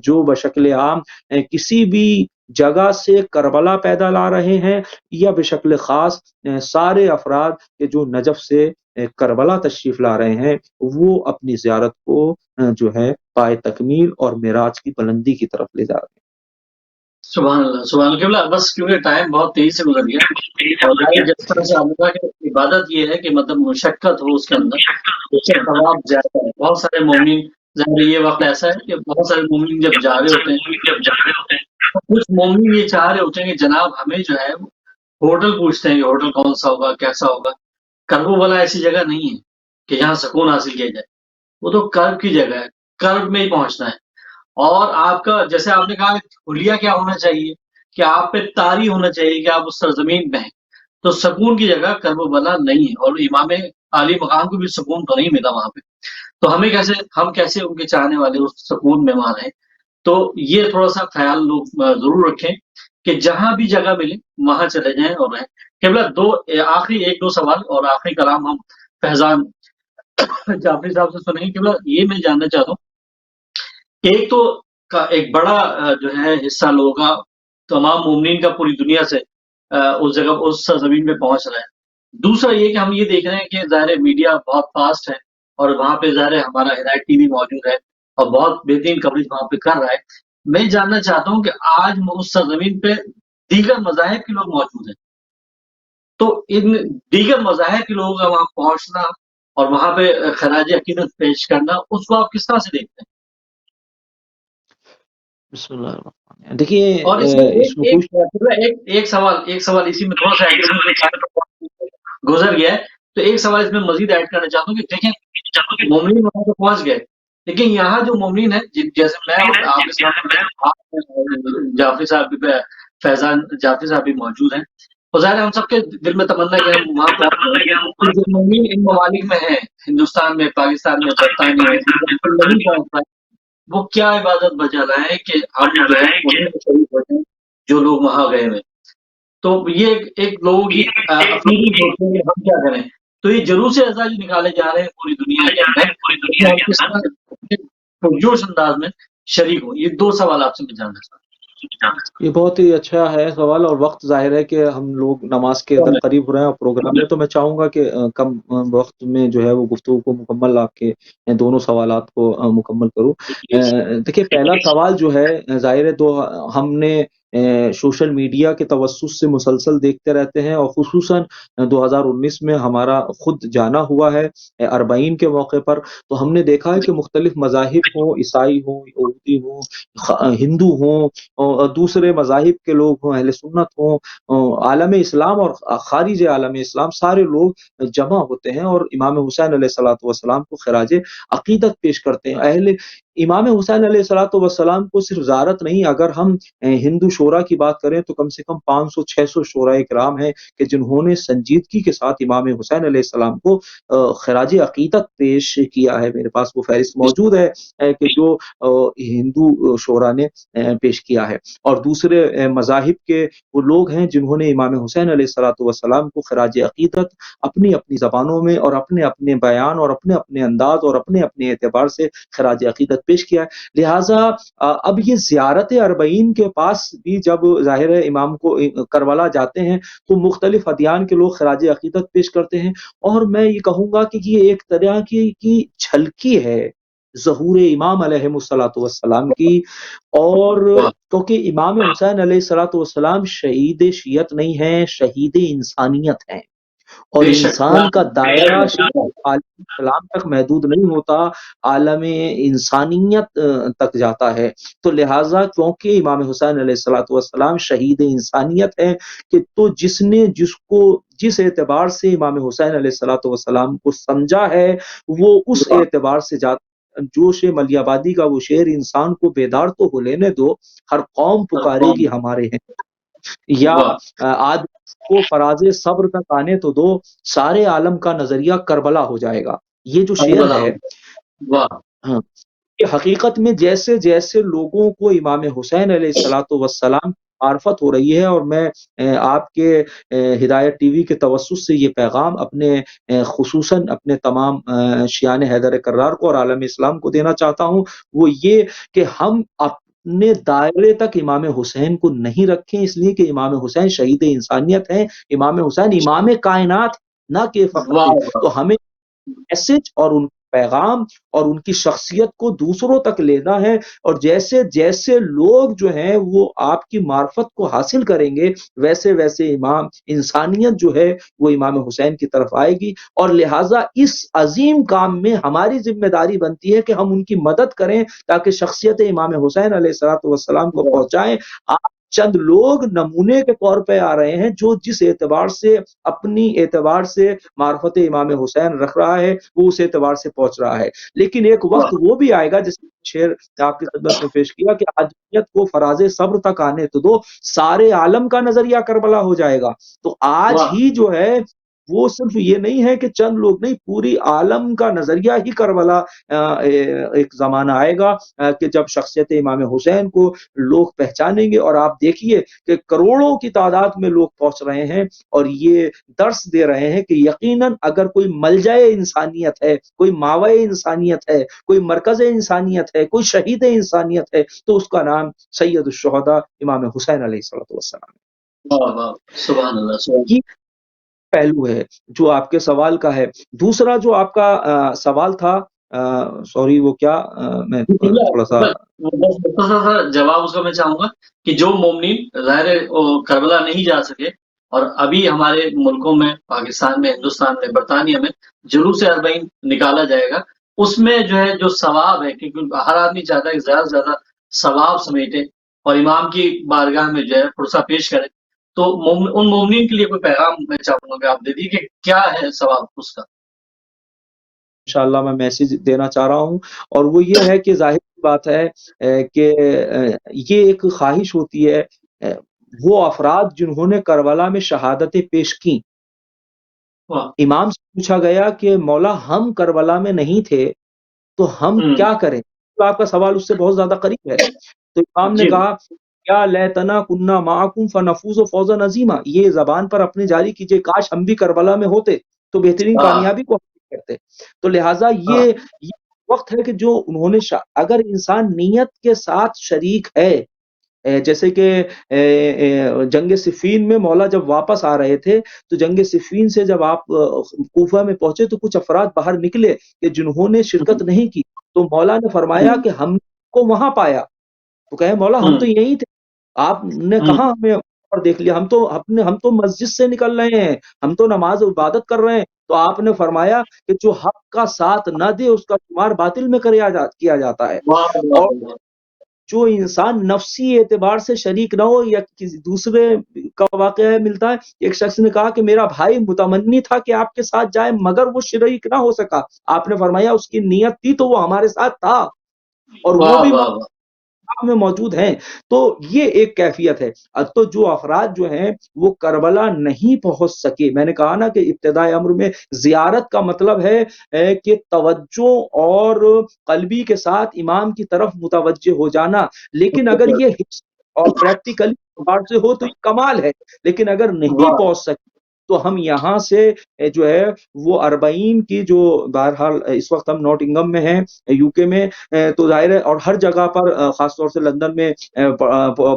جو بشکل عام کسی بھی جگہ سے کربلا پیدا لا رہے ہیں، یا بشکل خاص سارے افراد کے جو نجف سے کربلا تشریف لا رہے ہیں، وہ اپنی زیارت کو جو ہے پائے تکمیل اور معراج کی بلندی کی طرف لے جا رہے ہیں۔ سبحان اللہ، سبحان اللہ قبلہ۔ بس کیونکہ ٹائم بہت تیزی سے گزر گیا، اور جس طرح سے آپ نے کہا کہ عبادت یہ ہے کہ مطلب مشقت ہو اس کے اندر، اس سے ثواب زیادہ ہے۔ بہت سارے مومن، ظاہر یہ وقت ایسا ہے کہ بہت سارے مومن جب جا رہے ہوتے ہیں، کچھ مومن یہ چاہ رہے ہوتے ہیں کہ جناب ہمیں جو ہے ہوٹل پوچھتے ہیں کہ ہوٹل کون سا ہوگا، کیسا ہوگا۔ کرب والا ایسی جگہ نہیں ہے کہ جہاں سکون حاصل کیا جائے، وہ تو کرب کی جگہ ہے، کرب میں ہی پہنچنا ہے۔ اور آپ کا جیسے آپ نے کہا حلیہ کیا ہونا چاہیے کہ آپ پہ طاری ہونا چاہیے کہ آپ اس سرزمین پہ ہیں، تو سکون کی جگہ کربلا نہیں ہے، اور امام عالی مقام کو بھی سکون تو نہیں ملا وہاں پہ، تو ہم کیسے ان کے چاہنے والے اس سکون میں وہاں رہیں۔ تو یہ تھوڑا سا خیال لوگ ضرور رکھیں کہ جہاں بھی جگہ ملے وہاں چلے جائیں اور رہیں۔ قبلہ آخری ایک دو سوال اور آخری کلام ہم فیضان جعفری صاحب سے سنیں گے۔ قبلہ یہ میں جاننا چاہتا ہوں، ایک تو ایک بڑا جو ہے حصہ لوگوں کا، تمام مومنین کا پوری دنیا سے اس جگہ اس زمین پہ پہنچ رہا ہے۔ دوسرا یہ کہ ہم یہ دیکھ رہے ہیں کہ ظاہر میڈیا بہت فاسٹ ہے، اور وہاں پہ ظاہر ہمارا ہدایت ٹی وی موجود ہے اور بہت بہترین کوریج وہاں پہ کر رہا ہے۔ میں جاننا چاہتا ہوں کہ آج اس سرزمین پہ دیگر مذاہب کے لوگ موجود ہیں، تو ان دیگر مذاہب کے لوگوں کا وہاں پہنچنا اور وہاں پہ خراج عقیدت پیش کرنا، اس کو آپ کس طرح سے دیکھتے ہیں؟ بسم اللہ الرحمن الرحیم۔ دیکھیے اور اس میں ایک سوال اسی میں تھوڑا سا گزر گیا ہے، تو ایک سوال اس میں مزید ایڈ کرنا چاہتا ہوں کہ دیکھیں مومنین وہاں پہ پہنچ گئے، لیکن یہاں جو مومنین ہیں جیسے میں جعفری صاحب بھی، فیضان جعفری صاحب بھی موجود ہیں، اور ظاہر ہم سب کے دل میں تمنا کہ ہم وہاں پہ جو مومنین ان ممالک میں ہیں، ہندوستان میں، پاکستان میں، برطانیہ میں، نہیں پہنچ پائے، وہ کیا عبادت بجا رہا ہے کہ ہم جو ہے انہیں میں شریک ہوتے ہیں جو لوگ وہاں گئے ہوئے۔ تو یہ ایک لوگوں کی اپنی سوچتے ہیں کہ ہم کیا کریں، تو یہ جلوس اعزاز جو نکالے جا رہے ہیں پوری دنیا کے اندر، ہم کس طرح پرجوش انداز میں شریک ہوں۔ یہ دو سوال آپ سے میں جاننا چاہتا ہوں۔ یہ بہت ہی اچھا ہے سوال، اور وقت ظاہر ہے کہ ہم لوگ نماز کے اندر قریب ہو رہے ہیں اور پروگرام میں، تو میں چاہوں گا کہ کم وقت میں جو ہے وہ گفتگو کو مکمل آپ کے دونوں سوالات کو مکمل کروں۔ دیکھیے پہلا سوال جو ہے ظاہر ہے ہم نے سوشل میڈیا کے توسط سے مسلسل دیکھتے رہتے ہیں، اور خصوصاً 2019 میں ہمارا خود جانا ہوا ہے اربعین کے موقع پر، تو ہم نے دیکھا ہے کہ مختلف مذاہب ہوں، عیسائی ہوں، یہودی ہوں، ہندو ہوں، اور دوسرے مذاہب کے لوگ ہوں، اہل سنت ہوں، عالم اسلام اور خارج عالم اسلام، سارے لوگ جمع ہوتے ہیں اور امام حسین علیہ الصلوۃ والسلام کو خراج عقیدت پیش کرتے ہیں۔ امام حسین علیہ الصلوۃ والسلام کو صرف زیارت نہیں، اگر ہم ہندو شورا کی بات کریں تو کم سے کم 500-600 شورائے کرام ہیں کہ جنہوں نے سنجیدگی کے ساتھ امام حسین علیہ السلام کو خراج عقیدت پیش کیا ہے۔ میرے پاس وہ فہرست موجود ہے کہ جو ہندو شورا نے پیش کیا ہے، اور دوسرے مذاہب کے وہ لوگ ہیں جنہوں نے امام حسین علیہ الصلوۃ والسلام کو خراج عقیدت اپنی اپنی زبانوں میں اور اپنے اپنے بیان اور اپنے اپنے انداز اور اپنے اپنے اعتبار سے خراج عقیدت پیش کیا ہے۔ لہٰذا اب یہ زیارت اربعین کے پاس بھی جب ظاہر ہے امام کو کربلا جاتے ہیں تو مختلف ادیان کے لوگ خراج عقیدت پیش کرتے ہیں، اور میں یہ کہوں گا کہ یہ ایک طرح کی جھلکی ہے ظہور امام علیہ الصلوۃ والسلام کی، اور کیونکہ امام حسین علیہ الصلوۃ والسلام شہید شیعت نہیں ہیں، شہید انسانیت ہیں، اور بے شک انسان کا دائرہ صرف عالم اسلام تک محدود نہیں ہوتا، عالم انسانیت تک جاتا ہے۔ تو لہٰذا چونکہ امام حسین علیہ الصلوۃ والسلام شہید انسانیت ہے، کہ تو جس اعتبار سے امام حسین علیہ الصلوۃ والسلام کو سمجھا ہے، وہ اس اعتبار سے جاتا۔ جوش ملیح آبادی کا وہ شعر، انسان کو بیدار تو ہو لینے دو، ہر قوم پکارے گی ہمارے ہیں، یا آدمی کو فراز صبر تک آنے تو دو، سارے عالم کا نظریہ کربلا ہو جائے گا۔ یہ جو شعر ہے، ہاں، کہ حقیقت میں جیسے جیسے لوگوں کو امام حسین علیہ الصلوۃ والسلام معرفت ہو رہی ہے، اور میں آپ کے ہدایت ٹی وی کے توسط سے یہ پیغام اپنے خصوصاً اپنے تمام شیعان حیدر کرار کو اور عالم اسلام کو دینا چاہتا ہوں، وہ یہ کہ ہم اپنے دائرے تک امام حسین کو نہیں رکھیں، اس لیے کہ امام حسین شہید انسانیت ہیں، امام حسین امام کائنات نہ کہ فقط، تو ہمیں میسج اور ان پیغام اور ان کی شخصیت کو دوسروں تک لینا ہے، اور جیسے جیسے لوگ جو ہیں وہ آپ کی معرفت کو حاصل کریں گے، ویسے ویسے امام انسانیت جو ہے وہ امام حسین کی طرف آئے گی، اور لہٰذا اس عظیم کام میں ہماری ذمہ داری بنتی ہے کہ ہم ان کی مدد کریں تاکہ شخصیت امام حسین علیہ الصلوۃ والسلام کو پہنچائیں۔ آپ چند لوگ نمونے کے طور پہ آ رہے ہیں، جو جس اعتبار سے اپنی اعتبار سے معرفت امام حسین رکھ رہا ہے وہ اس اعتبار سے پہنچ رہا ہے، لیکن ایک وقت وہ بھی آئے گا، جس شعر آپ کی خدمت میں پیش کیا، کہ آدمیت کو فراز صبر تک آنے تو دو، سارے عالم کا نظریہ کربلا ہو جائے گا۔ تو آج ہی جو ہے وہ صرف یہ نہیں ہے کہ چند لوگ نہیں، پوری عالم کا نظریہ ہی کربلا ایک زمانہ آئے گا کہ جب شخصیت امام حسین کو لوگ پہچانیں گے، اور آپ دیکھیے کہ کروڑوں کی تعداد میں لوگ پہنچ رہے ہیں اور یہ درس دے رہے ہیں کہ یقیناً اگر کوئی ملجأ انسانیت ہے، کوئی ماوع انسانیت ہے، کوئی مرکز انسانیت ہے، کوئی شہید انسانیت ہے، تو اس کا نام سید الشہداء امام حسین علیہ السلام ہے۔ سبحان اللہ۔ یہ پہلو ہے جو آپ کے سوال کا ہے۔ دوسرا جو آپ کا سوال تھا، سوری وہ کیا، میں تھوڑا سا جواب اس کا میں چاہوں گا کہ جو مومنین ظاہر کربلا نہیں جا سکے، اور ابھی ہمارے ملکوں میں، پاکستان میں، ہندوستان میں، برطانیہ میں جلوس اربعین نکالا جائے گا، اس میں جو ہے جو ثواب ہے، کیونکہ ہر آدمی چاہتا ہے کہ زیادہ سے زیادہ ثواب سمیٹے اور امام کی بارگاہ میں جو ہے فرصہ پیش کرے، تو ان مومنین کے لیے کوئی پیغام میں چاہوں گا کہ آپ دے دیجیے کہ کیا ہے ثواب اس کا۔ انشاءاللہ میں میسج دینا چاہ رہا ہوں، اور وہ یہ ہے کہ ظاہر بات ہے کہ یہ ایک خواہش ہوتی ہے، وہ افراد جنہوں نے کربلا میں شہادتیں پیش کی، امام سے پوچھا گیا کہ مولا ہم کربلا میں نہیں تھے تو ہم کیا کریں؟ تو آپ کا سوال اس سے بہت زیادہ قریب ہے۔ تو امام نے کہا کیا لیتنا کننا معکم فنفوز فوزا عظیما، یہ زبان پر اپنے جاری کیجئے، کاش ہم بھی کربلا میں ہوتے تو بہترین کامیابی کو حاصل کرتے۔ تو لہٰذا یہ وقت ہے کہ جو انہوں نے اگر انسان نیت کے ساتھ شریک ہے، جیسے کہ جنگ صفین میں مولا جب واپس آ رہے تھے تو جنگ صفین سے جب آپ کوفہ میں پہنچے تو کچھ افراد باہر نکلے کہ جنہوں نے شرکت نہیں کی، تو مولا نے فرمایا کہ ہم کو وہاں پایا، تو کہے مولا ہم تو یہی تھے، آپ نے کہاں ہمیں دیکھ لیا، ہم تو مسجد سے نکل رہے ہیں، ہم تو نماز و عبادت کر رہے ہیں۔ تو آپ نے فرمایا کہ جو حق کا ساتھ نہ دے اس کا شمار باطل میں کیا جاتا ہے، اور جو انسان نفسی اعتبار سے شریک نہ ہو، یا کسی دوسرے کا واقعہ ملتا ہے، ایک شخص نے کہا کہ میرا بھائی متمنی تھا کہ آپ کے ساتھ جائے مگر وہ شریک نہ ہو سکا، آپ نے فرمایا اس کی نیت تھی تو وہ ہمارے ساتھ تھا، اور وہ بھی میں موجود ہیں۔ تو یہ ایک کیفیت ہے۔ تو جو افراد جو ہیں وہ کربلا نہیں پہنچ سکے، میں نے کہا نا کہ ابتدائی امر میں زیارت کا مطلب ہے کہ توجہ اور قلبی کے ساتھ امام کی طرف متوجہ ہو جانا، لیکن اگر یہ اور پریکٹیکلی سے ہو تو یہ کمال ہے، لیکن اگر نہیں پہنچ سکے تو ہم یہاں سے جو ہے وہ 40 کی جو بہرحال اس وقت ہم نوٹنگم میں ہیں یو کے میں، تو ظاہر ہے، اور ہر جگہ پر خاص طور سے لندن میں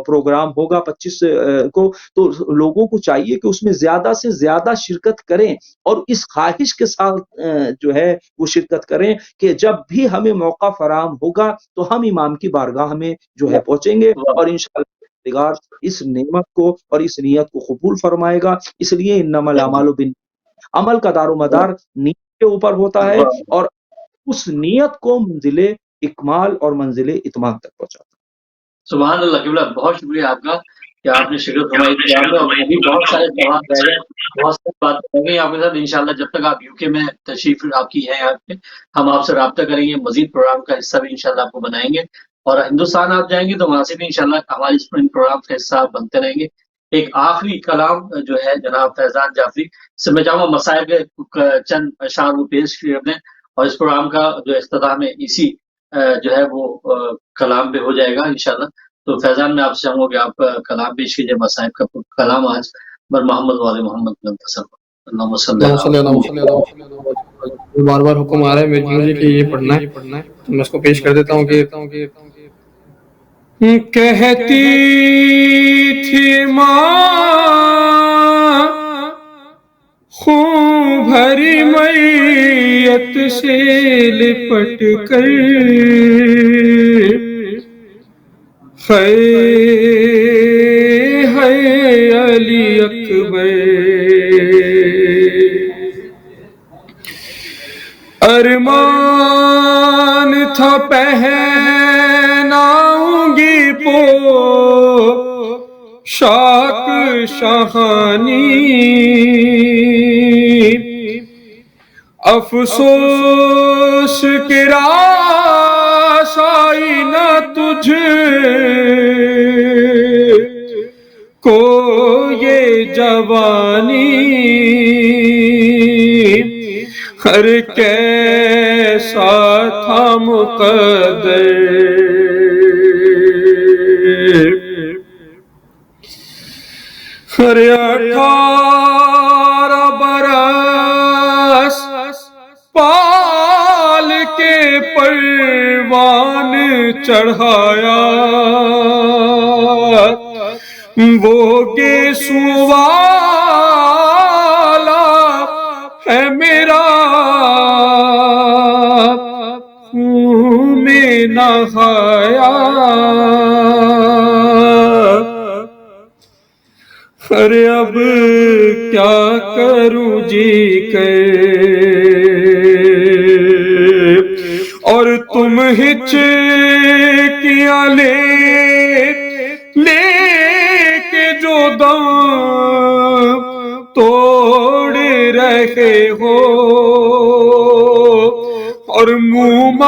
پروگرام ہوگا 25 کو، تو لوگوں کو چاہیے کہ اس میں زیادہ سے زیادہ شرکت کریں، اور اس خواہش کے ساتھ جو ہے وہ شرکت کریں کہ جب بھی ہمیں موقع فراہم ہوگا تو ہم امام کی بارگاہ میں جو ہے پہنچیں گے، اور انشاءاللہ اس نعمت کو اور اس نیت کو قبول فرمائے گا۔ اس لیے انما الاعمال بالنیات، عمل کا دار و مدار نیت کے اوپر ہوتا ہے اور اس نیت کو منزل اکمال اور منزل اتمام تک پہنچاتا ہے۔ سبحان اللہ قبلہ، بہت شکریہ آپ کا کہ آپ نے شرکت فرمائی پروگرام میں، اور ابھی بہت سارے سوال رہ گئے، بہت ساری باتیں رہ گئی آپ کے ساتھ۔ انشاءاللہ جب تک آپ UK میں تشریف آپ کی ہے یہاں پہ، ہم آپ سے رابطہ کریں گے، مزید پروگرام کا حصہ بھی انشاءاللہ آپ کو بنائیں گے، اور ہندوستان آپ جائیں گے تو وہاں سے بھی انشاءاللہ ہمارے اس پروگرام کا حصہ آپ بنتے رہیں گے۔ ایک آخری کلام جو ہے جناب فیضان جعفری سے میں چاہوں گا مسائل کے چند اشعار وہ پیش کر دیں، اور اس پروگرام کا جو اختتام ہے اسی جو ہے وہ کلام پہ ہو جائے گا انشاءاللہ۔ تو فیضان میں آپ سے چاہوں گا کہ آپ کلام پیش کیجیے، مصائب کا کلام آج بر محمد والے محمد منتصر۔ اللہم صلی بار بار حکم آ رہا ہے مجھے کہ یہ پڑھنا ہے، تو میں اس کو پیش کر دیتا ہوں کہ کہتی تھی ماں خون بھری میت سے لپٹ کر، ہے علی اکبر، ارمان تھا پہناؤں گی پوشاک شاہانی، افسوس کہ راس آئی نہ تجھ کو یہ جوانی، ہر کیسا تھا مقدر، ہر 18 برس پال کے پروان چڑھایا، وہ گیسو والا ہے میرا خون میں نہایا، ارے اب کیا کروں جی کے، اور تم ہچکیاں لے کے جو دم توڑ رہے ہو، اور منہ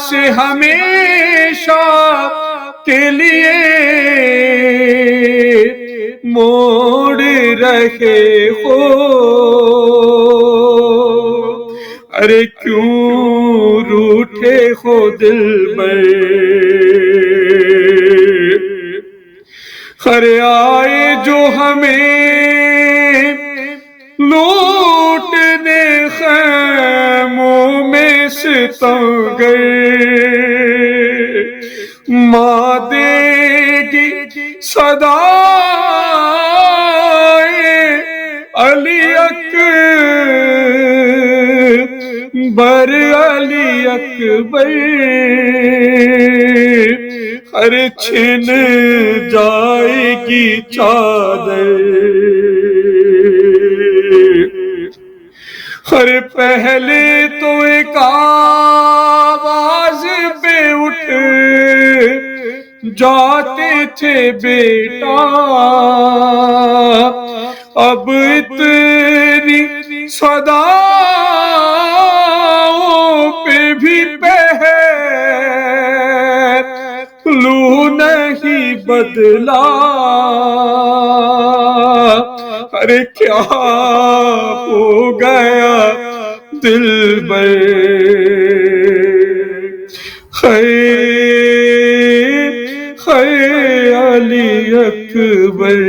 سے ہمیشہ کے لیے موڑ رہے ہو، ارے کیوں روٹھے ہو دل میں، ارے آئے جو ہمیں لوٹنے خیموں میں ستمگر، ماں دے گی صدائے علی اکبر، علی اکبر، ہر چھن جائے گی چادر، ہر پہلے تو ایک آواز پہ اٹھ جاتے تھے بیٹا، اب اتنی صداؤں پہ بھی پہلو نہیں بدلا، ارے کیا ہو گیا دل میں، علی اکبر۔